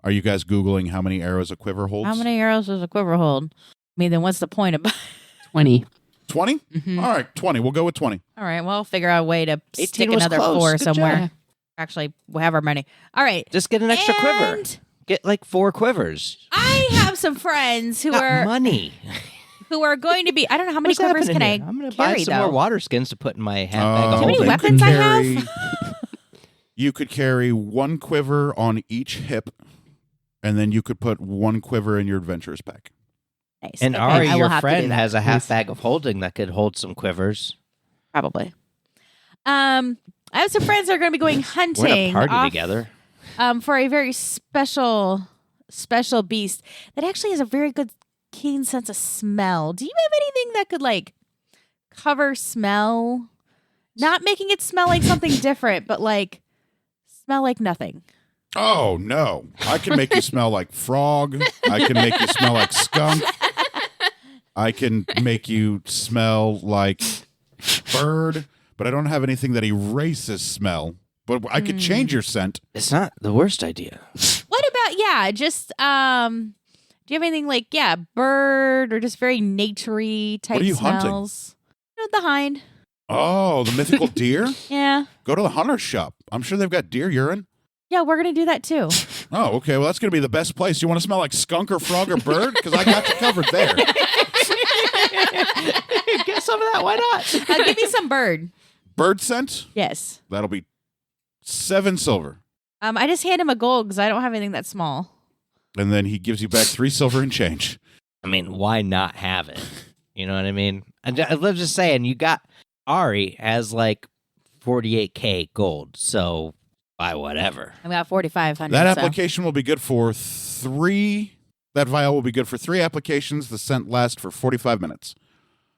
Are you guys Googling how many arrows a quiver holds? How many arrows does a quiver hold? I mean, then what's the point of 20. 20? Mhm. All right, 20. We'll go with 20. All right, well, I'll figure out a way to 18 stick was another close. 4 Good somewhere. job. Actually, we'll have our money. All right. Just get an extra quiver. And Get like 4 quivers. I have some friends who Got are money. going to be. I don't know how many What's quivers happening can I here? I'm gonna buy carry some though. more water skins to put in my half bag of Too many holding. weapons I have? You could carry 1 quiver on each hip, and then you could put 1 quiver in your adventurer's pack. Nice. And Okay, Ari, I will your have to do friend, that. has a half Yes. bag of holding that could hold some quivers. Probably. I have some friends that are going to be going hunting. We're in a party off, together. For a very special beast that actually has a very good, keen sense of smell. Do you have anything that could like cover smell? Not making it smell like something different, but like smell like nothing. Oh, no. I can make you smell like frog. I can make you smell like skunk. I can make you smell like bird, but I don't have anything that erases smell. But I could change your scent. It's not the worst idea. What about just do you have anything like bird or just very naturey type What are you hunting? smells? You know, the hind. Oh, the mythical deer? Yeah. Go to the hunter's shop. I'm sure they've got deer urine. Yeah, we're gonna do that too. Oh, okay. Well, that's going to be the best place. You want to smell like skunk or frog or bird? Because I got you covered there. Get some of that. Why not? Give me some bird. Bird scent? Yes. That'll be 7 silver. I just hand him a gold because I don't have anything that small. And then he gives you back 3 silver and change. I mean, why not have it? You know what I mean? I'm just saying, you got Ari has like 48K gold, so buy whatever. I got 4,500. That so. application will be good for 3. That vial will be good for 3 applications. The scent lasts for 45 minutes.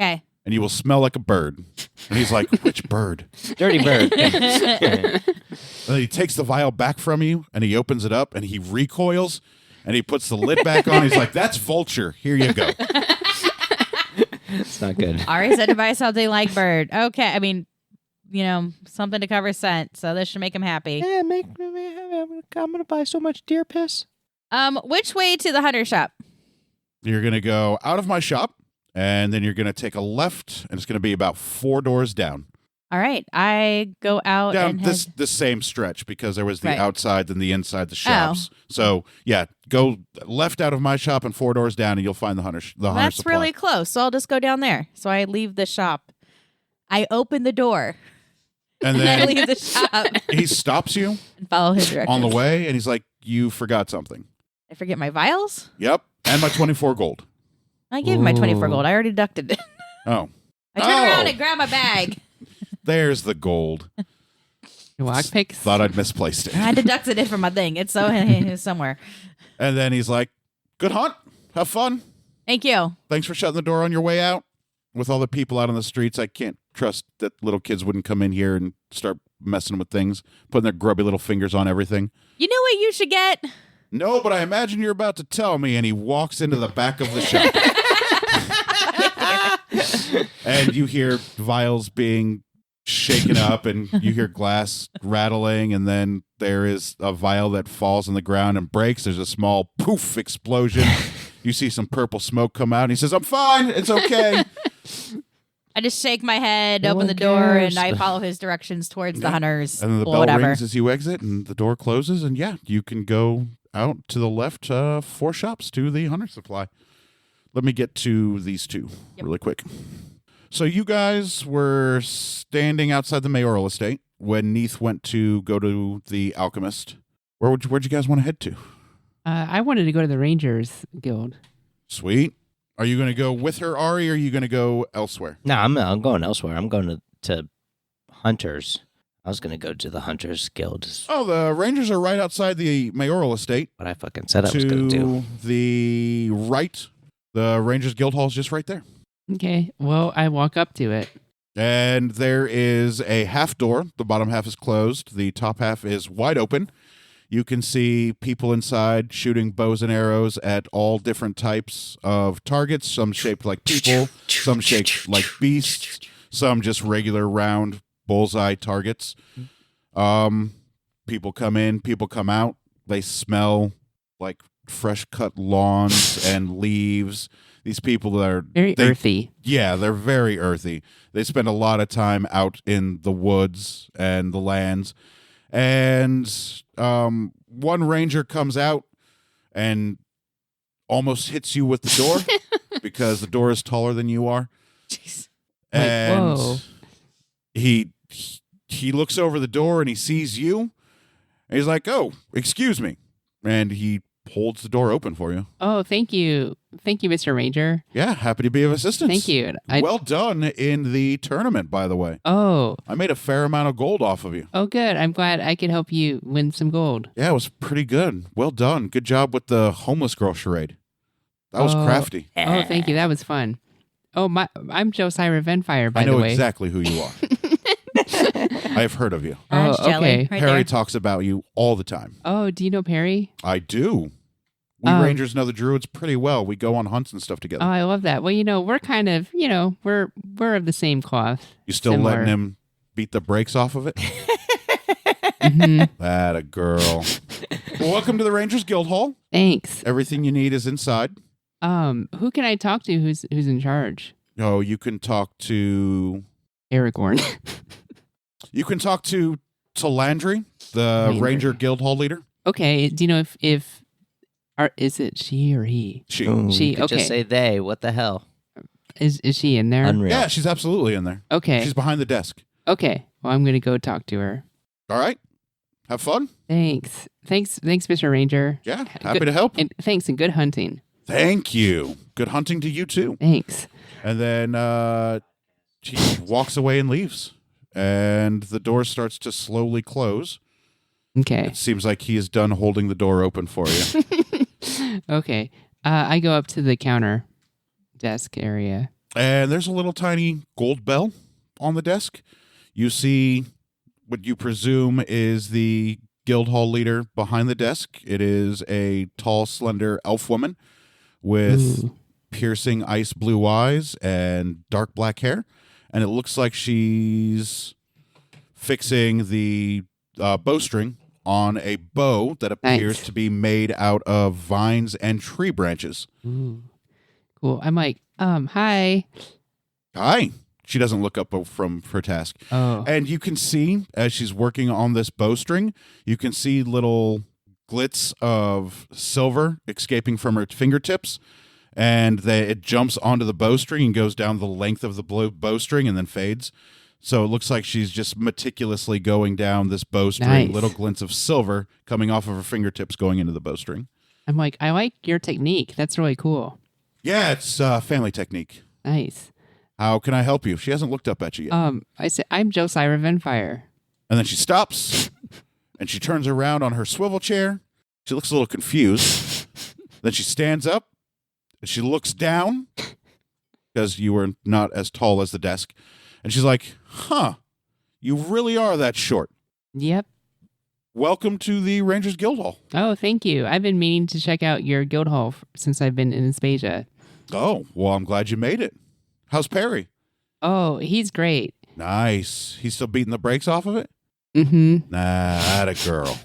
Okay. And you will smell like a bird. And he's like, which bird? Dirty bird. And then he takes the vial back from you and he opens it up and he recoils and he puts the lid back on. He's like, that's vulture. Here you go. It's not good. Ari said to buy something like bird. Okay. I mean, something to cover scent. So this should make him happy. Yeah, make me happy. I'm gonna buy so much deer piss. Which way to the hunter shop? You're going to go out of my shop and then you're going to take a left and it's going to be about 4 doors down. All right. I go out Down and this same stretch because there was the Right. outside then the inside the shops. So yeah, go left out of my shop and 4 doors down and you'll find the hunter That's supply. really close. So I'll just go down there. So I leave the shop. I open the door. And And I then leave the shop he stops you and follow his directions. on the way and he's like, you forgot something. I forget my vials. Yep. And my 24 gold. I gave him my 24 Ooh. gold. I already deducted it. Oh, I turn around and grab my bag. there's the gold. Lockpicks. Thought I'd misplaced it. I deducted it from my thing. It's somewhere. And then he's like, good hunt. Have fun. Thank you. Thanks for shutting the door on your way out. With all the people out on the streets, I can't trust that little kids wouldn't come in here and start messing with things, putting their grubby little fingers on everything. You know what you should get? No, but I imagine you're about to tell me. And he walks into the back of the shop. And you hear vials being shaken up and you hear glass rattling. And then there is a vial that falls on the ground and breaks. There's a small poof explosion. You see some purple smoke come out. And he says, I'm fine. It's okay. I just shake my head, No open one the door, cares. and I follow his directions towards the Yeah. hunters. And then the or bell whatever. rings as you exit and the door closes. And yeah, you can go out to the left 4 shops to the hunter supply. Let me get to these 2 really quick. So you guys were standing outside the mayoral estate when Neith went to go to the alchemist. Where'd you guys want to head to? I wanted to go to the Rangers Guild. Sweet. Are you going to go with her, Ari, or are you going to go elsewhere? No, I'm going elsewhere. I'm going to Hunters. I was gonna go to the Hunters Guild. Is Oh, the Rangers are right outside the mayoral estate. what I fucking said I was gonna do. To the right, the Rangers Guild Hall is just right there. Okay. Well, I walk up to it. And there is a half door. The bottom half is closed. The top half is wide open. You can see people inside shooting bows and arrows at all different types of targets. Some shaped like people, some shaped like beasts, some just regular round bullseye targets. People come in, people come out. They smell like fresh cut lawns and leaves. These people are Very earthy. Yeah, they're very earthy. They spend a lot of time out in the woods and the lands. And one ranger comes out and almost hits you with the door because the door is taller than you are. Jeez. And whoa. he looks over the door and he sees you. And he's like, "Oh, excuse me." And he holds the door open for you. Oh, thank you. Thank you, Mr. Ranger. Yeah, happy to be of assistance. Thank you. Well done in the tournament, by the way. Oh, I made a fair amount of gold off of you. oh, good. I'm glad I could help you win some gold. Yeah, it was pretty good. Well done. Good job with the homeless girl charade. That was Oh. crafty. Oh, thank you. That was fun. Oh, I'm Josiah Venfire, by I know the way. exactly who you are. I've heard of you. Orange Oh, jelly okay. right Perry there. talks about you all the time. Oh, do you know Perry? I do. We Rangers know the Druids pretty well. We go on hunts and stuff together. Oh, I love that. Well, we're kind of, we're of the same cloth. You still similar. letting him beat the brakes off of it? Mhm. That a girl. Well, welcome to the Rangers Guild Hall. Thanks. Everything you need is inside. Who can I talk to? Who's in charge? Oh, you can talk to Aragorn. You can talk to Talandry, the Landry. Ranger Guild Hall leader. Okay. Do you know if is it she or he? She. Ooh, She- you could okay. just say they. What the hell? Is she in there? Unreal. Yeah, she's absolutely in there. Okay. She's behind the desk. Okay. Well, I'm gonna go talk to her. All right. Have fun. Thanks, Mr. Ranger. Yeah, happy to help. And thanks and good hunting. Thank you. Good hunting to you too. Thanks. And then she walks away and leaves. And the door starts to slowly close. Okay. It seems like he is done holding the door open for you. Okay. I go up to the counter desk area. And there's a little tiny gold bell on the desk. You see what you presume is the guild hall leader behind the desk. It is a tall, slender elf woman with Ooh. piercing ice blue eyes and dark black hair. And it looks like she's fixing the bowstring on a bow that appears Nice. to be made out of vines and tree branches. Ooh. Cool. I'm like, hi. Hi. She doesn't look up from her task. Oh. And you can see, as she's working on this bowstring, you can see little glits of silver escaping from her fingertips. And it jumps onto the bowstring and goes down the length of the bowstring and then fades. So it looks like she's just meticulously going down this bowstring, Nice. little glints of silver coming off of her fingertips going into the bowstring. I'm like, I like your technique. That's really cool. Yeah, it's family technique. Nice. How can I help you? She hasn't looked up at you yet. I said, I'm Josiah Venfire. And then she stops and she turns around on her swivel chair. She looks a little confused. Then she stands up and she looks down because you were not as tall as the desk. And she's like, huh, you really are that short. Yep. Welcome to the Rangers Guild Hall. Oh, thank you. I've been meaning to check out your guild hall since I've been in Aspasia. Oh, well, I'm glad you made it. How's Perry? Oh, he's great. Nice. He's still beating the brakes off of it? Mm-hmm. Nah, that a girl.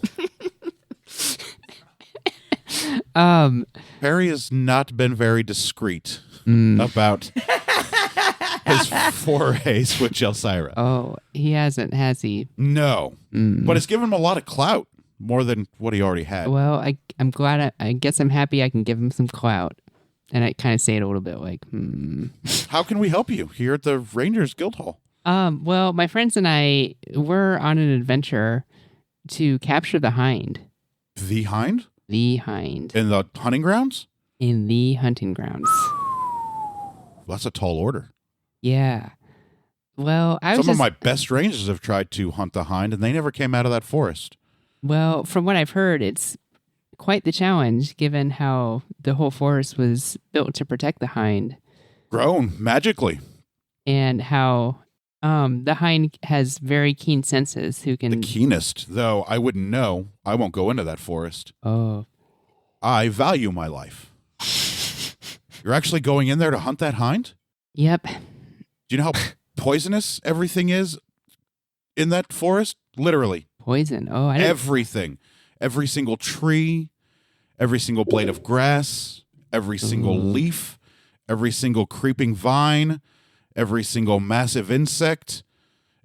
Perry has not been very discreet about his forays with Jelsira. Oh, he hasn't, has he? No, but it's given him a lot of clout, more than what he already had. Well, I'm glad. I guess I'm happy I can give him some clout. And I kind of say it a little bit like, How can we help you here at the Rangers Guild Hall? Well, my friends and I were on an adventure to capture the hind. The Hind? The hind. In the hunting grounds? In the hunting grounds. Well, that's a tall order. Yeah. Well, I was Some of just, my best rangers have tried to hunt the hind, and they never came out of that forest. well, from what I've heard, it's quite the challenge given how the whole forest was built to protect the hind Grown magically. and how the hind has very keen senses who The can. keenest, though I wouldn't know. I won't go into that forest. Oh, I value my life. You're actually going in there to hunt that hind? yep. Do you know how poisonous everything is in that forest? Literally. Poison. Oh, I didn't. Everything. Every single tree, every single blade of grass, every single leaf, every single creeping vine, every single massive insect,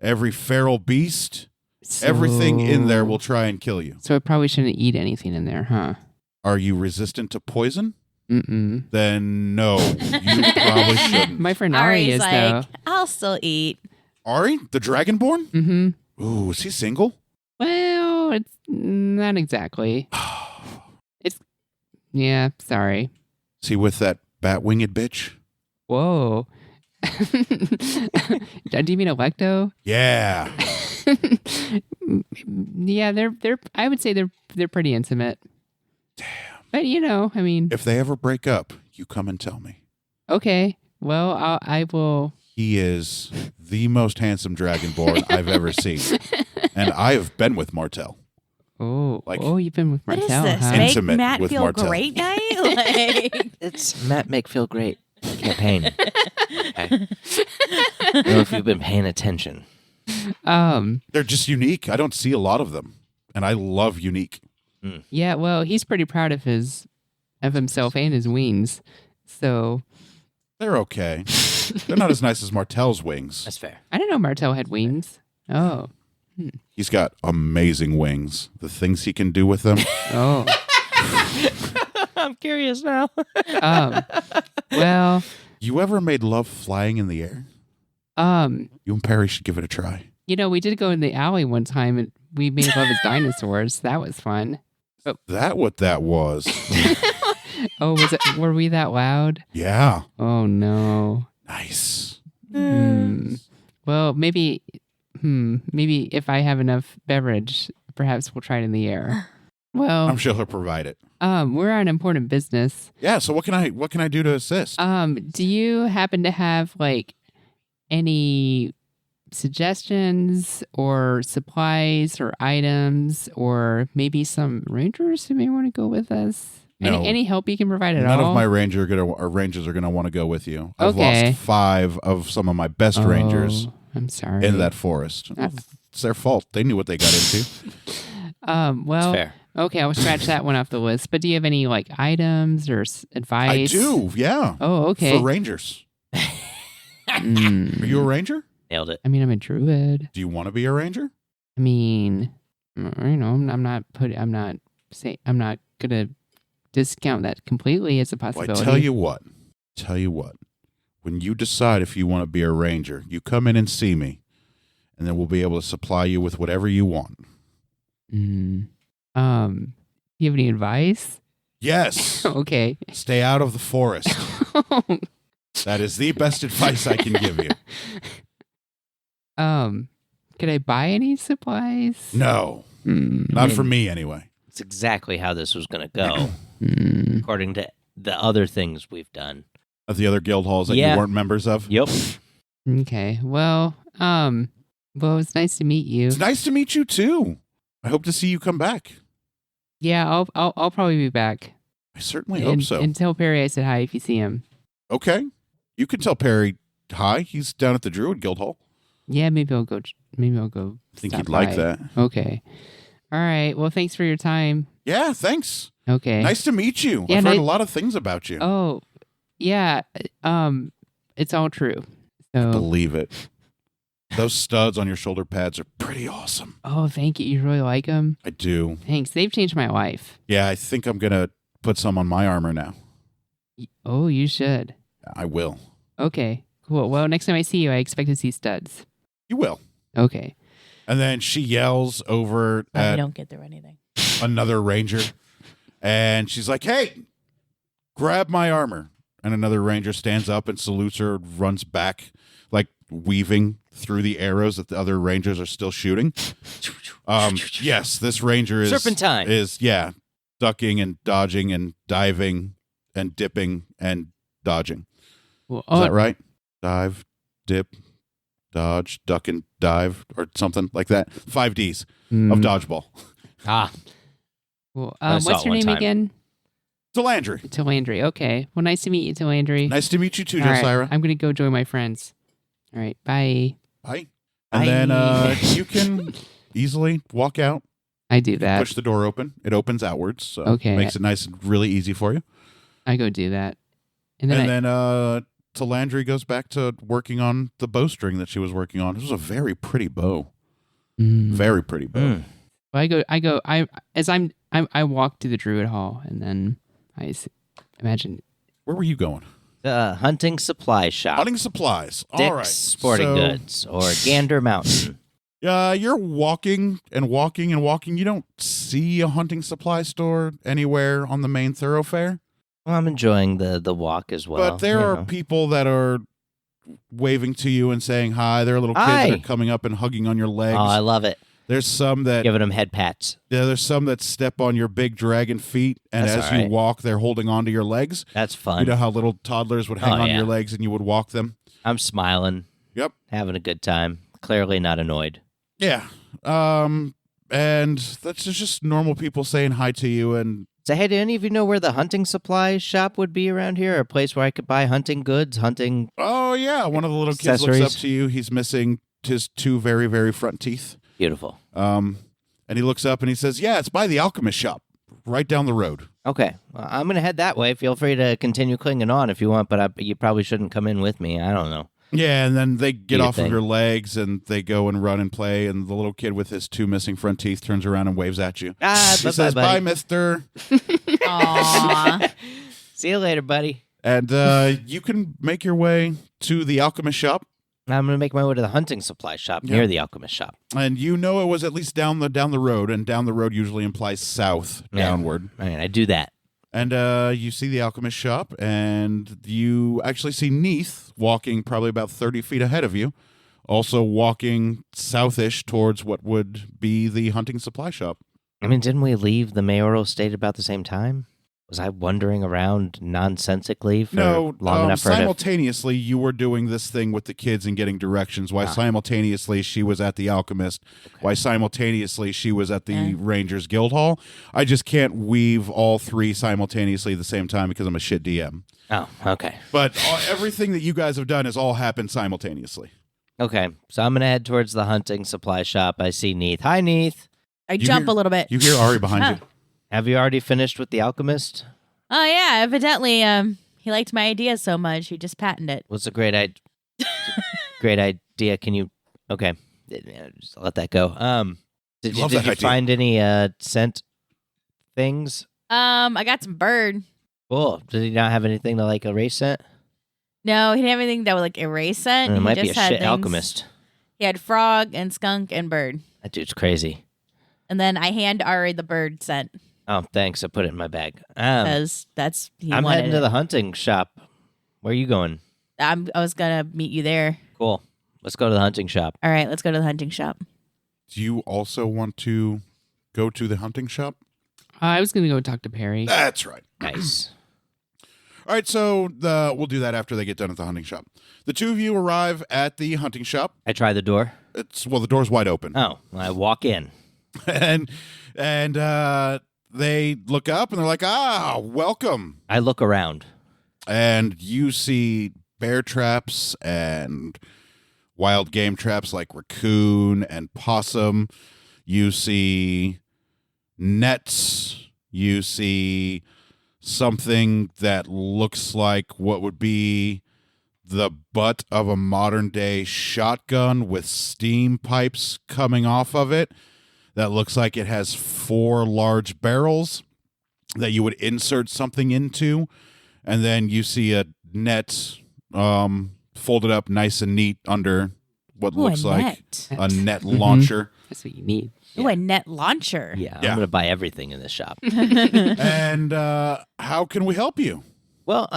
every feral beast. Everything in there will try and kill you. So I probably shouldn't eat anything in there, huh? Are you resistant to poison? Mm-mm. Then no, you probably shouldn't. My friend Ari Ari's is, like, though. I'll still eat. Ari, the Dragonborn? Mm-hmm. Ooh, is he single? Well, it's not exactly. Yeah, sorry. Is he with that bat-winged bitch? Whoa. Do you mean Electo? Yeah. Yeah, they're. I would say they're pretty intimate. Damn. But I mean, If they ever break up, you come and tell me. okay. Well, I will. He is the most handsome Dragonborn I've ever seen. And I've been with Martel. Oh, you've been with What is Martel, this? huh? Make Intimate Matt with feel Martel. great night? Like, It's Matt Make Feel Great campaign. Okay. I don't know if you've been paying attention. They're just unique. I don't see a lot of them. And I love unique. Yeah. Well, he's pretty proud of himself and his wings. So They're okay. They're not as nice as Martel's wings. That's fair. I didn't know Martel had wings. Oh. He's got amazing wings. The things he can do with them. Oh. I'm curious now. Well, You ever made love flying in the air? um, You and Perry should give it a try. we did go in the alley one time and we made love as dinosaurs. That was fun. That what that was. Oh, were we that loud? Yeah. Oh no. Nice. Well, maybe if I have enough beverage, perhaps we'll try it in the air. Well, I'm sure he'll provide it. we're on important business. Yeah, so what can I do to assist? Do you happen to have like any suggestions or supplies or items or maybe some rangers who may want to go with us? No. Any help you can provide at None all? of my rangers are gonna want to go with you. I've Okay. lost 5 of some of my best rangers I'm sorry. in that forest. It's their fault. They knew what they got into. Well, That's fair. okay, I'll scratch that one off the list. But do you have any like items or I advice? do, yeah. Oh, okay. For rangers. Mm. Are you a ranger? Nailed it. I mean, I'm a druid. Do you want to be a ranger? I mean, I'm not gonna discount that completely as a Well, I possibility. tell you what. When you decide if you want to be a ranger, you come in and see me, and then we'll be able to supply you with whatever you want. Do you have any advice? Yes. Okay. Stay out of the forest. That is the best advice I can give you. Could I buy any supplies? No, not for me anyway. It's exactly how this was going to go, according to the other things we've done. Of the other guild halls that Yeah. you weren't members of. Yep. Okay. Well, it's nice to meet you. It's nice to meet you too. I hope to see you come back. Yeah, I'll probably be back. I certainly hope so. And tell Perry I said hi if you see him. Okay. You can tell Perry hi. He's down at the Druid Guild Hall. Yeah, maybe I'll go. I think stop he'd like by. that. Okay. All right. Well, thanks for your time. Yeah, thanks. Okay. Nice to meet you. Yeah, I've heard nice- a lot of things about you. Oh, yeah. It's all true. So. Believe it. Those studs on your shoulder pads are pretty awesome. Oh, thank you. You really like them? I do. Thanks. They've changed my life. Yeah, I think I'm going to put some on my armor now. Oh, you should. I will. Okay. Cool. Well, next time I see you, I expect to see studs. You will. Okay. And then she yells over we at don't get through anything. another ranger. And she's like, hey, grab my armor. And another ranger stands up and salutes her, runs back, like weaving through the arrows that the other rangers are still shooting. Yes, this ranger is Serpentine. Ducking and dodging and diving and dipping and dodging. Well, Is that right? Dive, dip, dodge, duck, and dive, or something like that. 5 Ds of dodgeball. Well, I saw what's it your one name time. again? Talandry. Talandry. Okay. Well, nice to meet you, Talandry. Nice to meet you too, All right, Jelsira. I'm going to go join my friends. All right. Bye. Bye. And then you can easily walk out, I do that. push the door open. It opens outwards, so Okay. makes it nice and really easy for you. I go do that. And then Talandry goes back to working on the bowstring that she was working on. It was a very pretty bow. Very pretty bow. I walk to the Druid Hall, and then imagine. Where were you going? The hunting supply shop. Hunting supplies. Dick's All right. Sporting So, Goods or Gander Mountain. You're walking and walking and walking. You don't see a hunting supply store anywhere on the main thoroughfare. Well, I'm enjoying the walk as well. But there are people that are waving to you and saying hi. There are little kids that Hi. are coming up and hugging on your legs. Oh, I love it. There's some that Giving them head pats. there's some that step on your big dragon feet, and That's as all you right. walk, they're holding onto your legs. That's fun. You know how little toddlers would hang Oh, on yeah. your legs and you would walk them? I'm smiling, Yep. having a good time. Clearly not annoyed. Yeah. And that's just normal people saying hi to you. And So, hey, do any of you know where the hunting supply shop would be around here? A place where I could buy hunting goods, hunting... oh, yeah, one of the little kids looks Accessories. up to you. He's missing his 2 very, very front teeth. Beautiful. And he looks up and he says, yeah, it's by the alchemist shop, right down the road. Okay, well, I'm going to head that way. Feel free to continue clinging on if you want, but you probably shouldn't come in with me. I don't know. Yeah, and then they get Do your off of thing. your legs and they go and run and play, and the little kid with his 2 missing front teeth turns around and waves at you. Ah, He bye-bye, says, bye, buddy. mister. Aww. See you later, buddy. And you can make your way to the alchemist shop, I'm going to make my way to the hunting supply shop Yeah. near the alchemist shop. and you know it was at least down the road, and down the road usually implies south, Yeah. downward. All right, I do that. And you see the alchemist shop, and you actually see Neath walking probably about 30 feet ahead of you, also walking southish towards what would be the hunting supply shop. I mean, didn't we leave the mayoral estate about the same time? Was I wandering around nonsensically for No, long enough for her to... simultaneously you were doing this thing with the kids and getting directions, why simultaneously she was at the alchemist, why simultaneously she was at the Rangers Guild Hall. I just can't weave all 3 simultaneously at the same time because I'm a shit DM. Oh, okay. But everything that you guys have done has all happened simultaneously. Okay, so I'm going to head towards the hunting supply shop. I see Neath. Hi, Neath. I You jump hear- a little bit. You hear Ari behind you. Have you already finished with the alchemist? Oh yeah, evidently he liked my idea so much he just patented it. What's a great idea? Great idea. Can you... Okay, just let that go. Did you Love that idea. find any scent things? I got some bird. Cool. Did he not have anything to like erase scent? No, he didn't have anything that would like erase scent. It He might be a just had shit things- alchemist. He had frog and skunk and bird. That dude's crazy. And then I hand Ari the bird scent Oh, thanks. I put it in my bag. because that's he I'm wanted heading to it. the hunting shop. Where are you going? I was gonna meet you there. Cool. Let's go to the hunting shop. All right, let's go to the hunting shop. Do you also want to go to the hunting shop? I was going to go talk to Perry. That's right. Nice. All right, so we'll do that after they get done at the hunting shop. The 2 of you arrive at the hunting shop. I try the door. The door's wide open. Oh, I walk in. and they look up and they're like, welcome. I look around. And you see bear traps and wild game traps like raccoon and possum. You see nets. You see something that looks like what would be the butt of a modern day shotgun with steam pipes coming off of it. That looks like it has 4 large barrels that you would insert something into. And then you see a net folded up nice and neat under what Ooh, looks a like net. a net launcher. That's what you need. Ooh, a net launcher. Yeah, I'm Yeah. going to buy everything in this shop. And how can we help you? Well,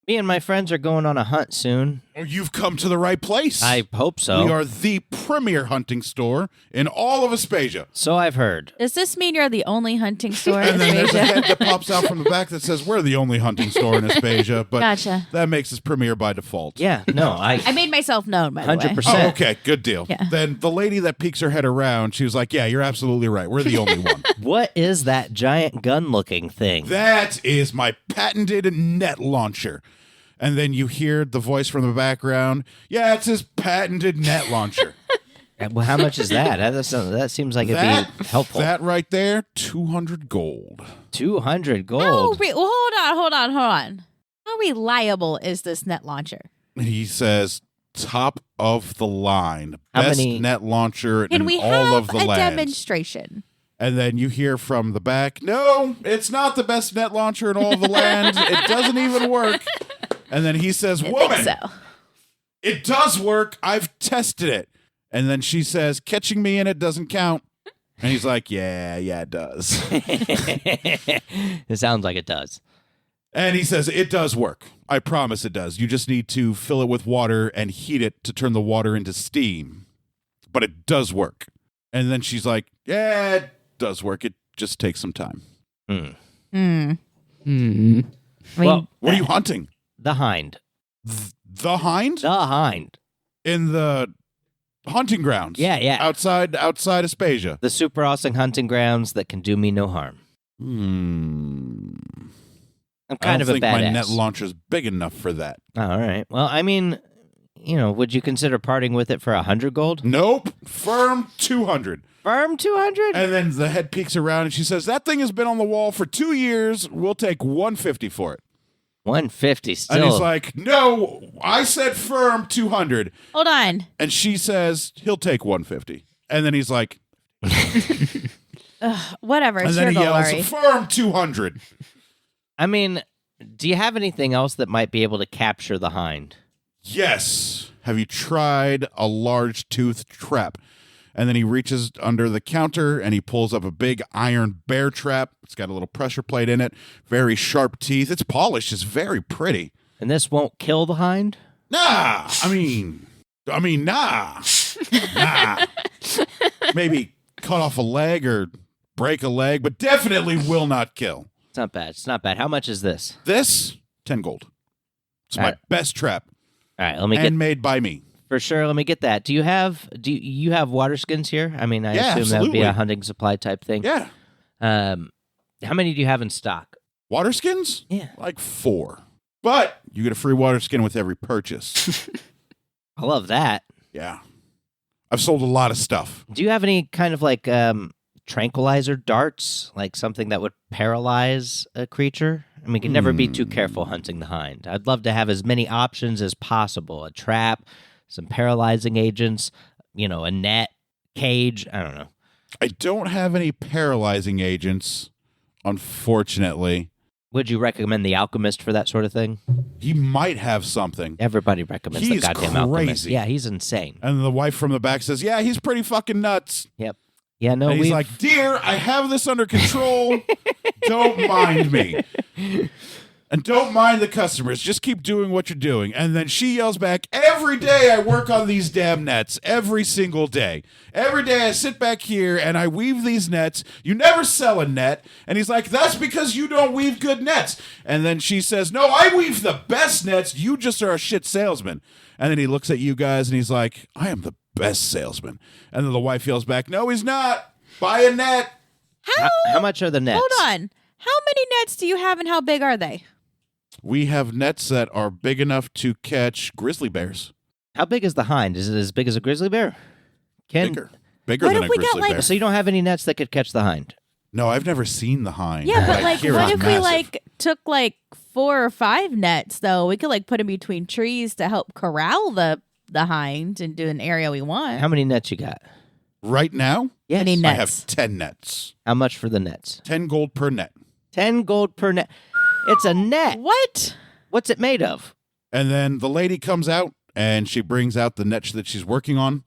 me and my friends are going on a hunt soon, Oh, you've come to the right place. I hope so. We are the premier hunting store in all of Aspasia. So I've heard. Does this mean you're the only hunting store in And then there's a Asia? head that pops out from the back that says, we're the only hunting store in Aspasia, but Gotcha. that makes us premier by default. Yeah, no, I made myself known, by the way. 100%. Oh, okay, good deal. Yeah. Then the lady that peeks her head around, she was like, yeah, you're absolutely right. We're the only one. What is that giant gun-looking thing? That is my patented net launcher. And then you hear the voice from the background. Yeah, it's his patented net launcher. Well, how much is that? That seems like it'd be helpful. That right there, 200 gold. 200 No, gold. well, hold on. How reliable is this net launcher? He says, top of the line. How Best many- net launcher Can in we all have of the a lands. demonstration? And then you hear from the back, no, it's not the best net launcher in all of the land. It doesn't even work. And then he says, I woman, think so. it does work. I've tested it. And then she says, catching me in it doesn't count. And he's like, yeah, it does. It sounds like it does. And he says, it does work. I promise it does. You just need to fill it with water and heat it to turn the water into steam. But it does work. And then she's like, yeah, it does work. It just takes some time. Hmm. Hmm. Hmm. I mean, Well, What are you hunting? the hind. The hind? The hind. In the hunting grounds. Yeah. Outside Aspasia. The super awesome hunting grounds that can do me no harm. Hmm. I'm I kind don't of a think badass. my net launcher's big enough for that. Oh, all right. Well, I mean, would you consider parting with it for 100 gold? Nope. Firm 200. Firm 200? And then the head peeks around and she says, that thing has been on the wall for 2 years. We'll take 150 for it. 150 still. And he's like, no, I said firm 200. hold on. And she says, he'll take 150. And then he's like, Whatever. and It's then your he goal, yells, Ari. firm 200. I mean, do you have anything else that might be able to capture the hind? Yes. Have you tried a large tooth trap? And then he reaches under the counter and he pulls up a big iron bear trap. It's got a little pressure plate in it. Very sharp teeth. It's polished. It's very pretty. And this won't kill the hind? Nah. I mean, nah. Nah. Maybe cut off a leg or break a leg, but definitely will not kill. It's not bad. It's not bad. How much is this? This, 10 gold. It's my Alright. best trap. All right, let me And get made by me. for sure. Let me get that. Do you have water skins here? I mean, I Yeah, assume that would be absolutely. a hunting supply type thing. Yeah. How many do you have in stock? Water skins? Yeah. Like 4. But you get a free water skin with every purchase. I love that. Yeah. I've sold a lot of stuff. Do you have any kind of like tranquilizer darts, like something that would paralyze a creature? I mean, you can never be too careful hunting the hind. I'd love to have as many options as possible. A trap, some paralyzing agents, a net, cage. I don't know. I don't have any paralyzing agents, unfortunately. Would you recommend the alchemist for that sort of thing? He might have something. Everybody recommends He's the goddamn alchemist. crazy. Yeah, he's insane. And the wife from the back says, yeah, he's pretty fucking nuts. Yep. Yeah, no, And he's we've- like, dear, I have this under control. Don't mind me. And don't mind the customers. Just keep doing what you're doing. And then she yells back, every day I work on these damn nets. Every single day. Every day I sit back here and I weave these nets. You never sell a net. And he's like, that's because you don't weave good nets. And then she says, no, I weave the best nets. You just are a shit salesman. And then he looks at you guys and he's like, I am the best salesman. And then the wife yells back, no, he's not. Buy a net. how much are the nets? Hold on. How many nets do you have and how big are they? We have nets that are big enough to catch grizzly bears. How big is the hind? Is it as big as a grizzly bear? Bigger What than if a we got, grizzly like- bear. So you don't have any nets that could catch the hind? No, I've never seen the hind. Yeah, but I like, hear what it's if we massive. took 4 or 5 nets though? We could put them between trees to help corral the hind and do an area we want. How many nets you got? Right now, Yes. Many I nets. have 10 nets. How much for the nets? 10 gold per net. 10 gold per net. It's a net. What? What's it made of? And then the lady comes out and she brings out the net that she's working on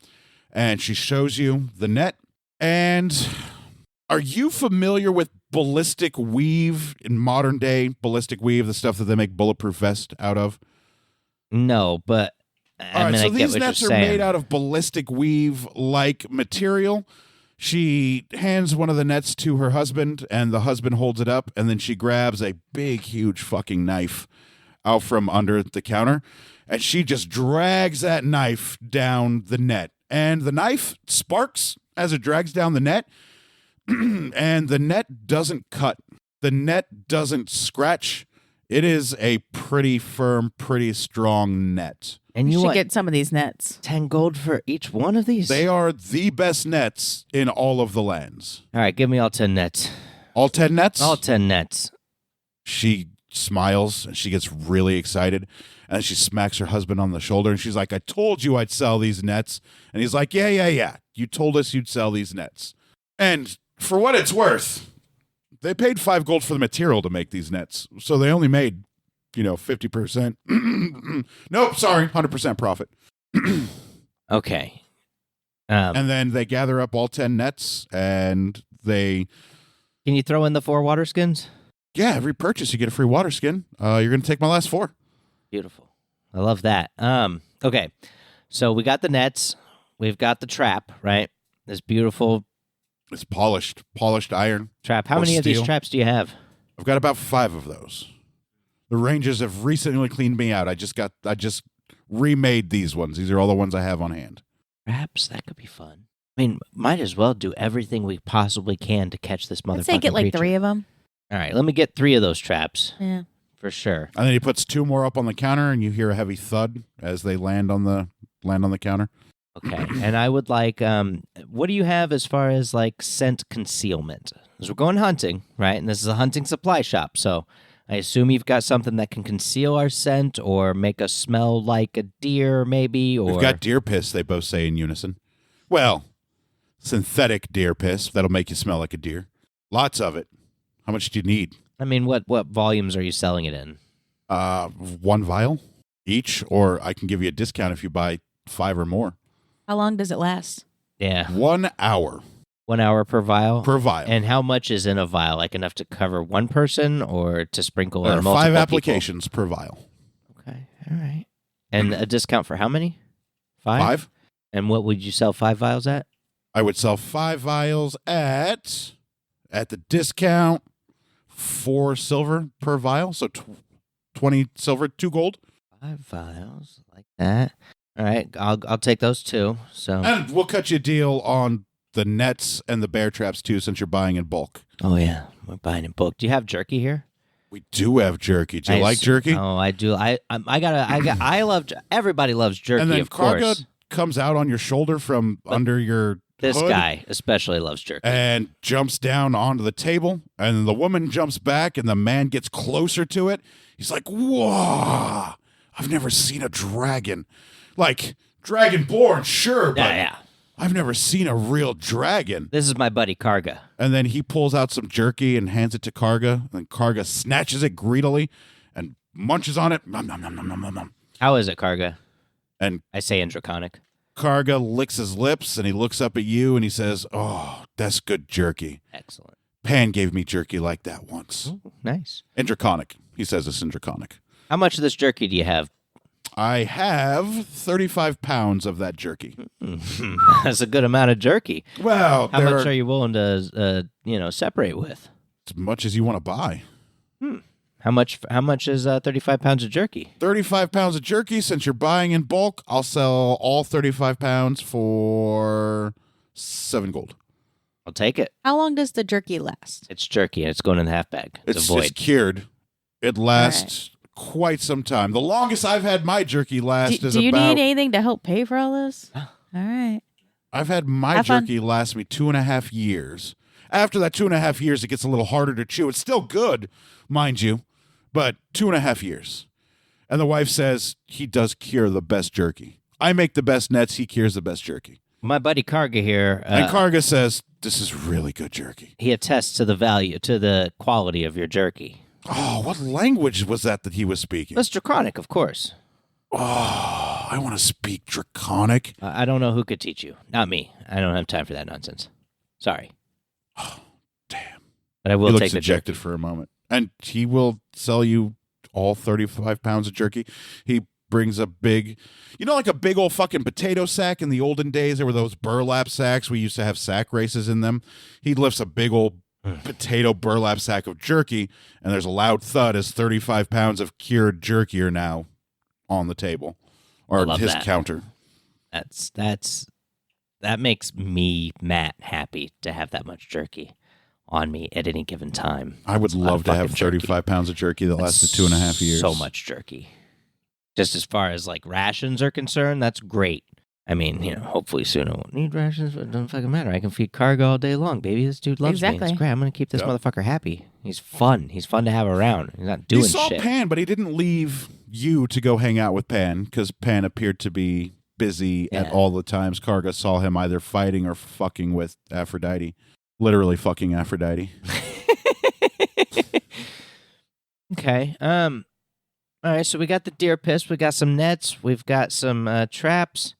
and she shows you the net. And are you familiar with ballistic weave in modern day ballistic weave, the stuff that they make bulletproof vest out of? No, but All right, so these nets are made out of ballistic weave-like material. She hands one of the nets to her husband, and the husband holds it up, and then she grabs a big, huge fucking knife out from under the counter, and she just drags that knife down the net. And the knife sparks as it drags down the net, and the net doesn't cut. The net doesn't scratch. It is a pretty firm, pretty strong net. And You you should want get some of these nets. 10 gold for each one of these? They are the best nets in all of the lands. All right, give me all 10 nets. All 10 nets? All 10 nets. She smiles and she gets really excited. And she smacks her husband on the shoulder and she's like, I told you I'd sell these nets. And he's like, yeah. You told us you'd sell these nets. And for what it's worth, they paid 5 gold for the material to make these nets. So they only made, 50%. Nope, sorry, 100% profit. Okay. And then they gather up all 10 nets and they... Can you throw in the 4 water skins? Yeah, every purchase you get a free water skin. You're going to take my last 4. Beautiful. I love that. Okay. So we got the nets. We've got the trap, right? This beautiful It's polished iron. trap. How Or many of these steel. traps do you have? I've got about 5 of those. The Rangers have recently cleaned me out. I just remade these ones. These are all the ones I have on hand. Traps? That could be fun. I mean, might as well do everything we possibly can to catch this motherfucking Let's say get like creature. 3 of them. All right, let me get 3 of those traps Yeah. for sure. And then he puts 2 more up on the counter, and you hear a heavy thud as they land on the counter. Okay, and I would like, what do you have as far as like scent concealment? Because we're going hunting, right? And this is a hunting supply shop, so I assume you've got something that can conceal our scent or make us smell like a deer, maybe. Or We've got deer piss. They both say in unison. Well, synthetic deer piss that'll make you smell like a deer. Lots of it. How much do you need? I mean, what volumes are you selling it in? 1 vial each, or I can give you a discount if you buy 5 or more. How long does it last? Yeah, 1 hour 1 hour per vial. per vial. And how much is in a vial? Like enough to cover one person or to sprinkle There on are multiple 5 people? applications per vial. Okay, all right. And a discount for how many? 5? 5? And what would you sell 5 vials at? I would sell 5 vials at the discount 4 silver per vial, so 20 silver, 2 gold. 5 vials like that. All right, I'll take those 2. So. And we'll cut you a deal on the nets and the bear traps too, since you're buying in bulk. Oh yeah, we're buying in bulk. Do you have jerky here? We do have jerky. Do you like jerky? Oh, I do. I love. Everybody loves jerky, And then of course. Karga comes out on your shoulder from under your This hood guy especially loves jerky. and jumps down onto the table, and the woman jumps back, and the man gets closer to it. He's like, "Whoa! I've never seen a dragon. Like dragonborn, sure, but yeah. I've never seen a real dragon." This is my buddy Karga. And then he pulls out some jerky and hands it to Karga, and Karga snatches it greedily and munches on it. Nom, nom, nom, nom, nom, nom, nom. How is it, Karga? And I say in Draconic. Karga licks his lips, and he looks up at you, and he says, "Oh, that's good jerky. Excellent. Pan gave me jerky like that once." Ooh, nice. In Draconic. He says it's in Draconic. How much of this jerky do you have? I have 35 pounds of that jerky. That's a good amount of jerky. Well, How much are you willing to, separate with? as much as you want to buy. How much is 35 pounds of jerky? 35 pounds of jerky. Since you're buying in bulk, I'll sell all 35 pounds for 7 gold. I'll take it. How long does the jerky last? It's jerky and it's going in the half bag. It's a void. It's cured. It lasts quite some time. The longest I've had my jerky last is Do you about... need anything to help pay for all this? All right. I've had my Have fun. jerky last me 2.5 years. After that 2.5 years, it gets a little harder to chew. It's still good, mind you, but 2.5 years. And the wife says he does cure the best jerky. I make the best nets. He cures the best jerky. My buddy Karga here, And Karga says, this is really good jerky. he attests to the quality of your jerky. Oh, what language was that he was speaking? That's Draconic, of course. Oh, I want to speak Draconic. I don't know who could teach you. Not me. I don't have time for that nonsense. Sorry. Oh, damn. But I will He take looks the dejected for a moment. And he will sell you all 35 pounds of jerky. He brings a big, like a big old fucking potato sack in the olden days. There were those burlap sacks. We used to have sack races in them. He lifts a big old potato burlap sack of jerky, and there's a loud thud as 35 pounds of cured jerky are now on the table or his counter. That makes me, Matt, happy to have that much jerky on me at any given time. I would love to have 35 pounds of jerky that lasted 2.5 years. So much jerky. Just as far as like rations are concerned, that's great. I mean, hopefully soon I won't need rations, but it doesn't fucking matter. I can feed Cargo all day long, baby. This dude loves me. It's great. I'm going to keep this motherfucker happy. He's fun. He's fun to have around. He's not doing shit. He saw Pan, but he didn't leave you to go hang out with Pan because Pan appeared to be busy at all the times. Karga saw him either fighting or fucking with Aphrodite. Literally fucking Aphrodite. Okay. All right, so we got the deer piss. We got some nets. We've got some traps.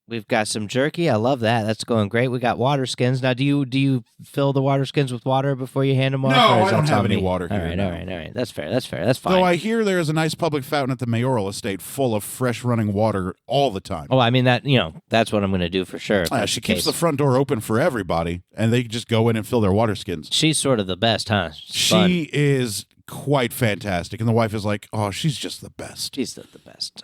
We've got some jerky. I love that. That's going great. We got water skins. Now, do you fill the water skins with water before you hand them off? No, I don't have any water here. All right. That's fair. That's fine. Though I hear there is a nice public fountain at the mayoral estate full of fresh running water all the time. Oh, I mean, that's what I'm going to do for sure. She keeps the front door open for everybody, and they just go in and fill their water skins. She's sort of the best, huh? She is quite fantastic, and the wife is like, oh, she's just the best. She's the best.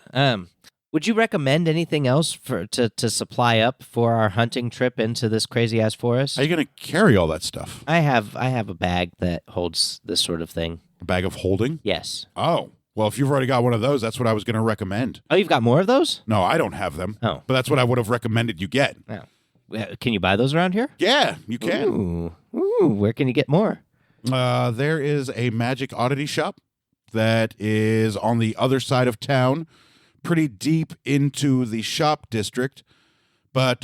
Would you recommend anything else to supply up for our hunting trip into this crazy ass forest? Are you going to carry all that stuff? I have a bag that holds this sort of thing. A bag of holding? Yes. Oh, well, if you've already got one of those, that's what I was going to recommend. Oh, you've got more of those? No, I don't have them. Oh, but that's what I would have recommended you get. Oh. Can you buy those around here? Yeah, you can. Ooh, where can you get more? There is a magic oddity shop that is on the other side of town, pretty deep into the shop district, but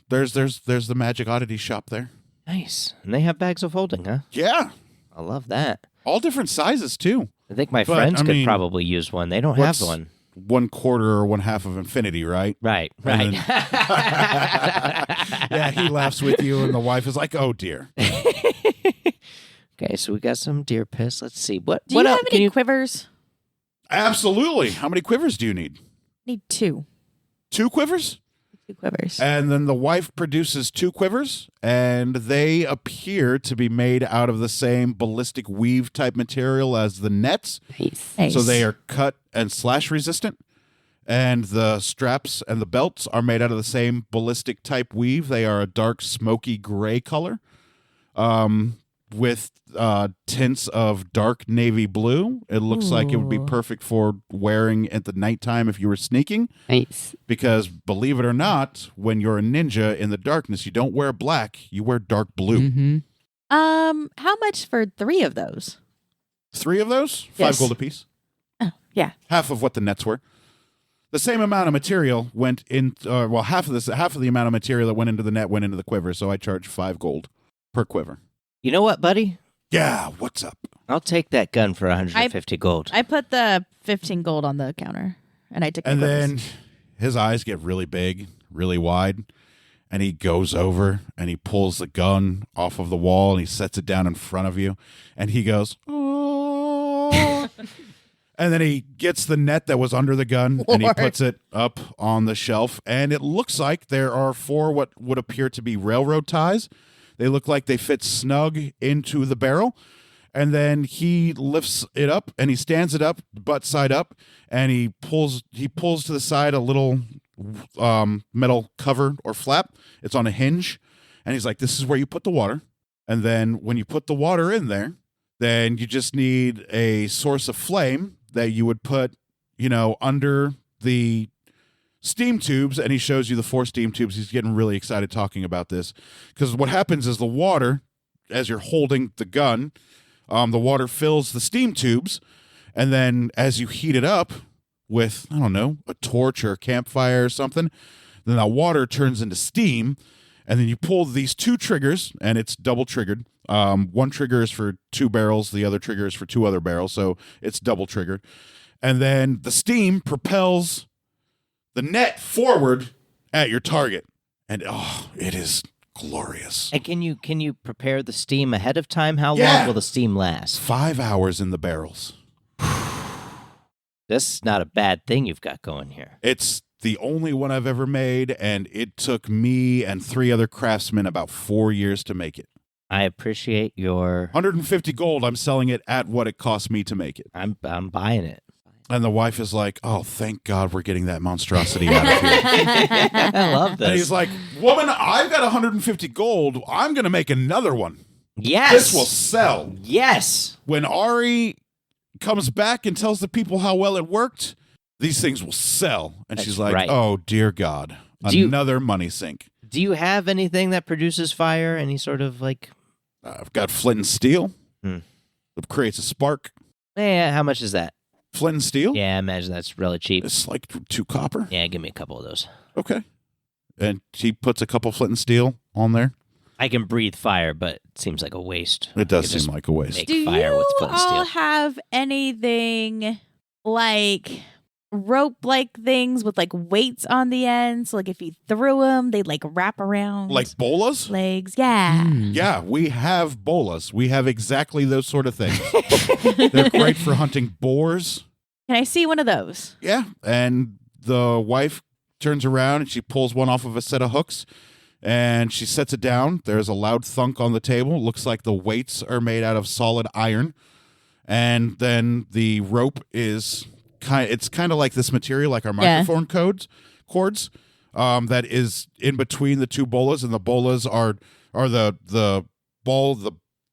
there's the magic oddity shop there. Nice. And they have bags of holding, huh? Yeah. I love that. All different sizes, too. I think my friends could probably use one. They don't have one. 1/4 or 1/2 of infinity, right? Right. Then, yeah, he laughs with you, and the wife is like, oh, dear. Okay, so we got some deer piss. Let's see. Do you have any quivers? Absolutely. How many quivers do you need? Need 2. 2 quivers? 2 quivers. And then the wife produces 2 quivers, and they appear to be made out of the same ballistic weave type material as the nets. Nice. So they are cut and slash resistant. And the straps and the belts are made out of the same ballistic type weave. They are a dark smoky gray color. With tints of dark navy blue. It looks like it would be perfect for wearing at the nighttime if you were sneaking. Nice. Because believe it or not, when you're a ninja in the darkness, you don't wear black, you wear dark blue. Mm-hmm. How much for 3 of those? 3 of those? Yes. 5 gold apiece. Oh, yeah. Half of what the nets were. The same amount of material went in, half of the amount of material that went into the net went into the quiver, so I charge 5 gold per quiver. You know what, buddy? Yeah, what's up? I'll take that gun for 150 gold. I put the 15 gold on the counter, and I took the And quivers. then his eyes get really big, really wide, and he goes over and he pulls the gun off of the wall and he sets it down in front of you, and he goes, oh. And then he gets the net that was under the gun and he puts it up on the shelf, and it looks like there are 4 what would appear to be railroad ties. They look like they fit snug into the barrel. And then he lifts it up and he stands it up, butt side up, and he pulls to the side a little metal cover or flap. It's on a hinge. And he's like, this is where you put the water. And then when you put the water in there, then you just need a source of flame that you would put, under the steam tubes, and he shows you the 4 steam tubes. He's getting really excited talking about this because what happens is the water, as you're holding the gun, the water fills the steam tubes, and then as you heat it up with, I don't know, a torch or a campfire or something, then that water turns into steam, and then you pull these 2 triggers, and it's double triggered. One trigger is for 2 barrels, the other trigger is for 2 other barrels, so it's double triggered. And then the steam propels the net forward at your target, and it is glorious. And can you prepare the steam ahead of time? How long will the steam last? 5 hours in the barrels. This is not a bad thing you've got going here. It's the only one I've ever made, and it took me and 3 other craftsmen about 4 years to make it. I appreciate your... 150 gold, I'm selling it at what it cost me to make it. I'm buying it. And the wife is like, oh, thank God we're getting that monstrosity out of here. I love And this. he's like, woman, I've got 150 gold. I'm going to make another one. Yes. This will sell. Yes. When Ari comes back and tells the people how well it worked, these things will sell. And That's she's like, right. oh, dear God, another money sink. Do you have anything that produces fire? Any sort of like... I've got flint and steel. Hmm. It creates a spark. Yeah, how much is that? Flint and steel? Yeah, I imagine that's really cheap. It's like 2 copper. Yeah, give me a couple of those. Okay. And she puts a couple flint and steel on there. I can breathe fire, but it seems like a waste. It does I could seem like a waste. make Do fire you with flint and all steel. have anything like rope-like things with like weights on the end? So like if you threw them, they'd like wrap around Like bolas? legs. Yeah. Hmm. Yeah, we have bolas. We have exactly those sort of things. They're great for hunting boars. Can I see one of those? Yeah. And the wife turns around and she pulls one off of a set of hooks and she sets it down. There's a loud thunk on the table. Looks like the weights are made out of solid iron. And then the rope is it's kind of like this material, like our microphone cords, that is in between the 2 bolas, and the bolas are the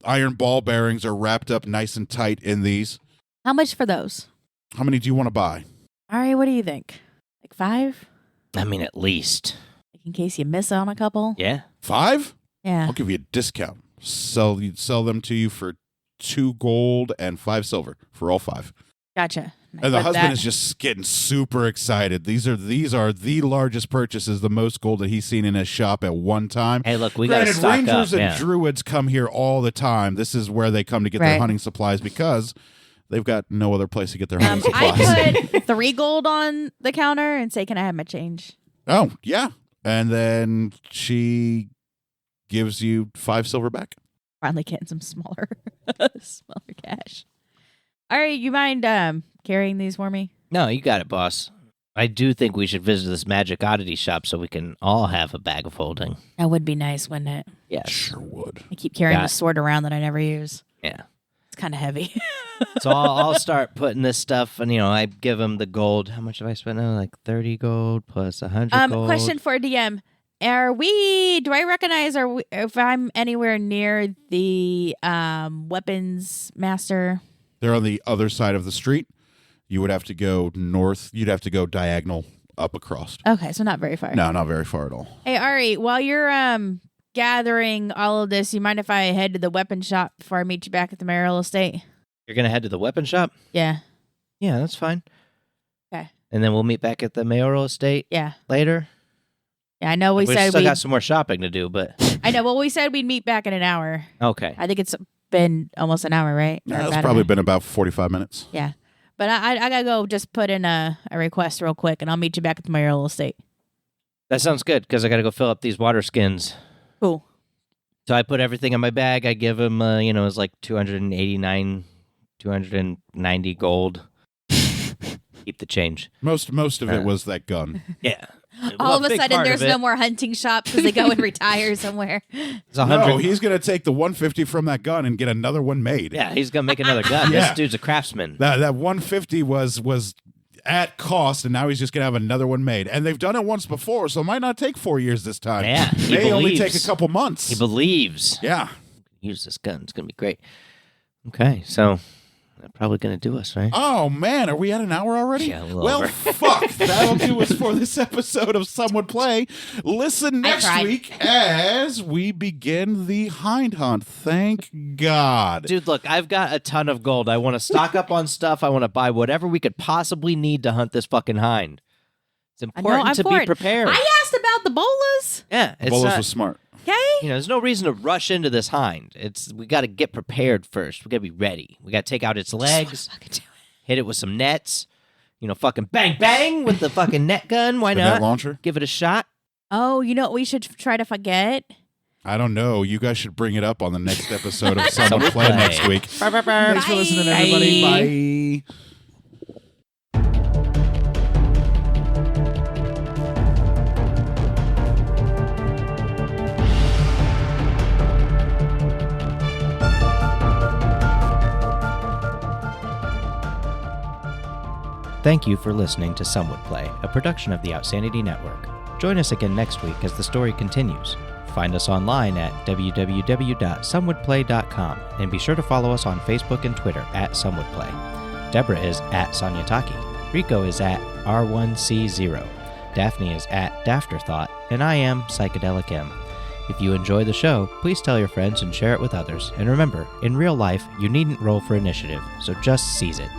iron ball bearings are wrapped up nice and tight in these. How much for those? How many do you want to buy? All right, what do you think? Like 5? I mean, at least. Like in case you miss on a couple? Yeah. 5? Yeah. I'll give you a discount. Sell them to you for 2 gold and 5 silver for all 5. Gotcha. And the husband is just getting super excited. These are the largest purchases, the most gold that he's seen in his shop at one time. Hey, look, we got to Granted, stock rangers up. and Yeah. druids come here all the time. This is where they come to get their Right. hunting supplies because they've got no other place to get their hunting supplies. I put 3 gold on the counter and say, can I have my change? Oh, yeah. And then she gives you 5 silver back. Finally getting some smaller cash. All right, you mind carrying these for me? No, you got it, boss. I do think we should visit this magic oddity shop so we can all have a bag of holding. That would be nice, wouldn't it? Yes. Sure would. I keep carrying Got the it. sword around that I never use. Yeah. It's kind of heavy. So I'll start putting this stuff, and I give him the gold. How much have I spent now? Like 30 gold plus 100 gold. Question for DM. Do I recognize if I'm anywhere near the weapons master? They're on the other side of the street. You would have to go north. You'd have to go diagonal up across. Okay, so not very far. No, not very far at all. Hey, Ari, while you're gathering all of this, you mind if I head to the weapon shop before I meet you back at the mayoral estate? You're going to head to the weapon shop? Yeah. Yeah, that's fine. Okay. And then we'll meet back at the mayoral estate Yeah. later. Yeah, I know we We said still we. got some more shopping to do, but I know. Well, we said we'd meet back in an hour. okay. I think it's been almost an hour, right? Or It's about probably an hour. been about 45 minutes. Yeah, but I gotta go. Just put in a request real quick, and I'll meet you back at the mayoral estate. That sounds good because I got to go fill up these water skins. Cool. So I put everything in my bag. I give him, it's like 290 gold. Keep the change. Most of it was that gun. Yeah. All of a sudden, there's no more hunting shops because they go and retire somewhere. It's 100. No, he's going to take the 150 from that gun and get another one made. Yeah, he's gonna make another gun. Yeah. This dude's a craftsman. That 150 was at cost, and now he's just going to have another one made. And they've done it once before, so it might not take 4 years this time. Yeah, he May only take believes. a couple months. He believes. Yeah. Use this gun. It's gonna be great. Okay, so that's probably gonna do us, right? Oh, man, are we at an hour already? Yeah, a little well, over. fuck. That'll do us for this episode of Some Would Play. Listen next tried. week as we begin the Hind Hunt. Thank God. Dude, look, I've got a ton of gold. I want to stock up on stuff. I want to buy whatever we could possibly need to hunt this fucking hind. It's important I'm to for be it. prepared. I asked about the bolas. Yeah, it's Bolas not, was smart. Okay. there's no reason to rush into this hind. We got to get prepared first. We got to be ready. We got to take out its legs, Fucking do it. hit it with some nets. Fucking bang bang with the fucking net gun. Why The net not? launcher? Give it a shot. Oh, you know what we should try to forget? I don't know. You guys should bring it up on the next episode of Some Some Would Play Play. next week. Bye, bye, bye. Thanks for listening, everybody. Bye. Thank you for listening to Some Would Play, a production of the Outsanity Network. Join us again next week as the story continues. Find us online at www.somewouldplay.com and be sure to follow us on Facebook and Twitter at SomeWouldPlay. Deborah is at Sonyataki. Rico is at R1C0. Daphne is at Dafterthought, and I am Psychedelic M. If you enjoy the show, please tell your friends and share it with others. And remember, in real life, you needn't roll for initiative, so just seize it.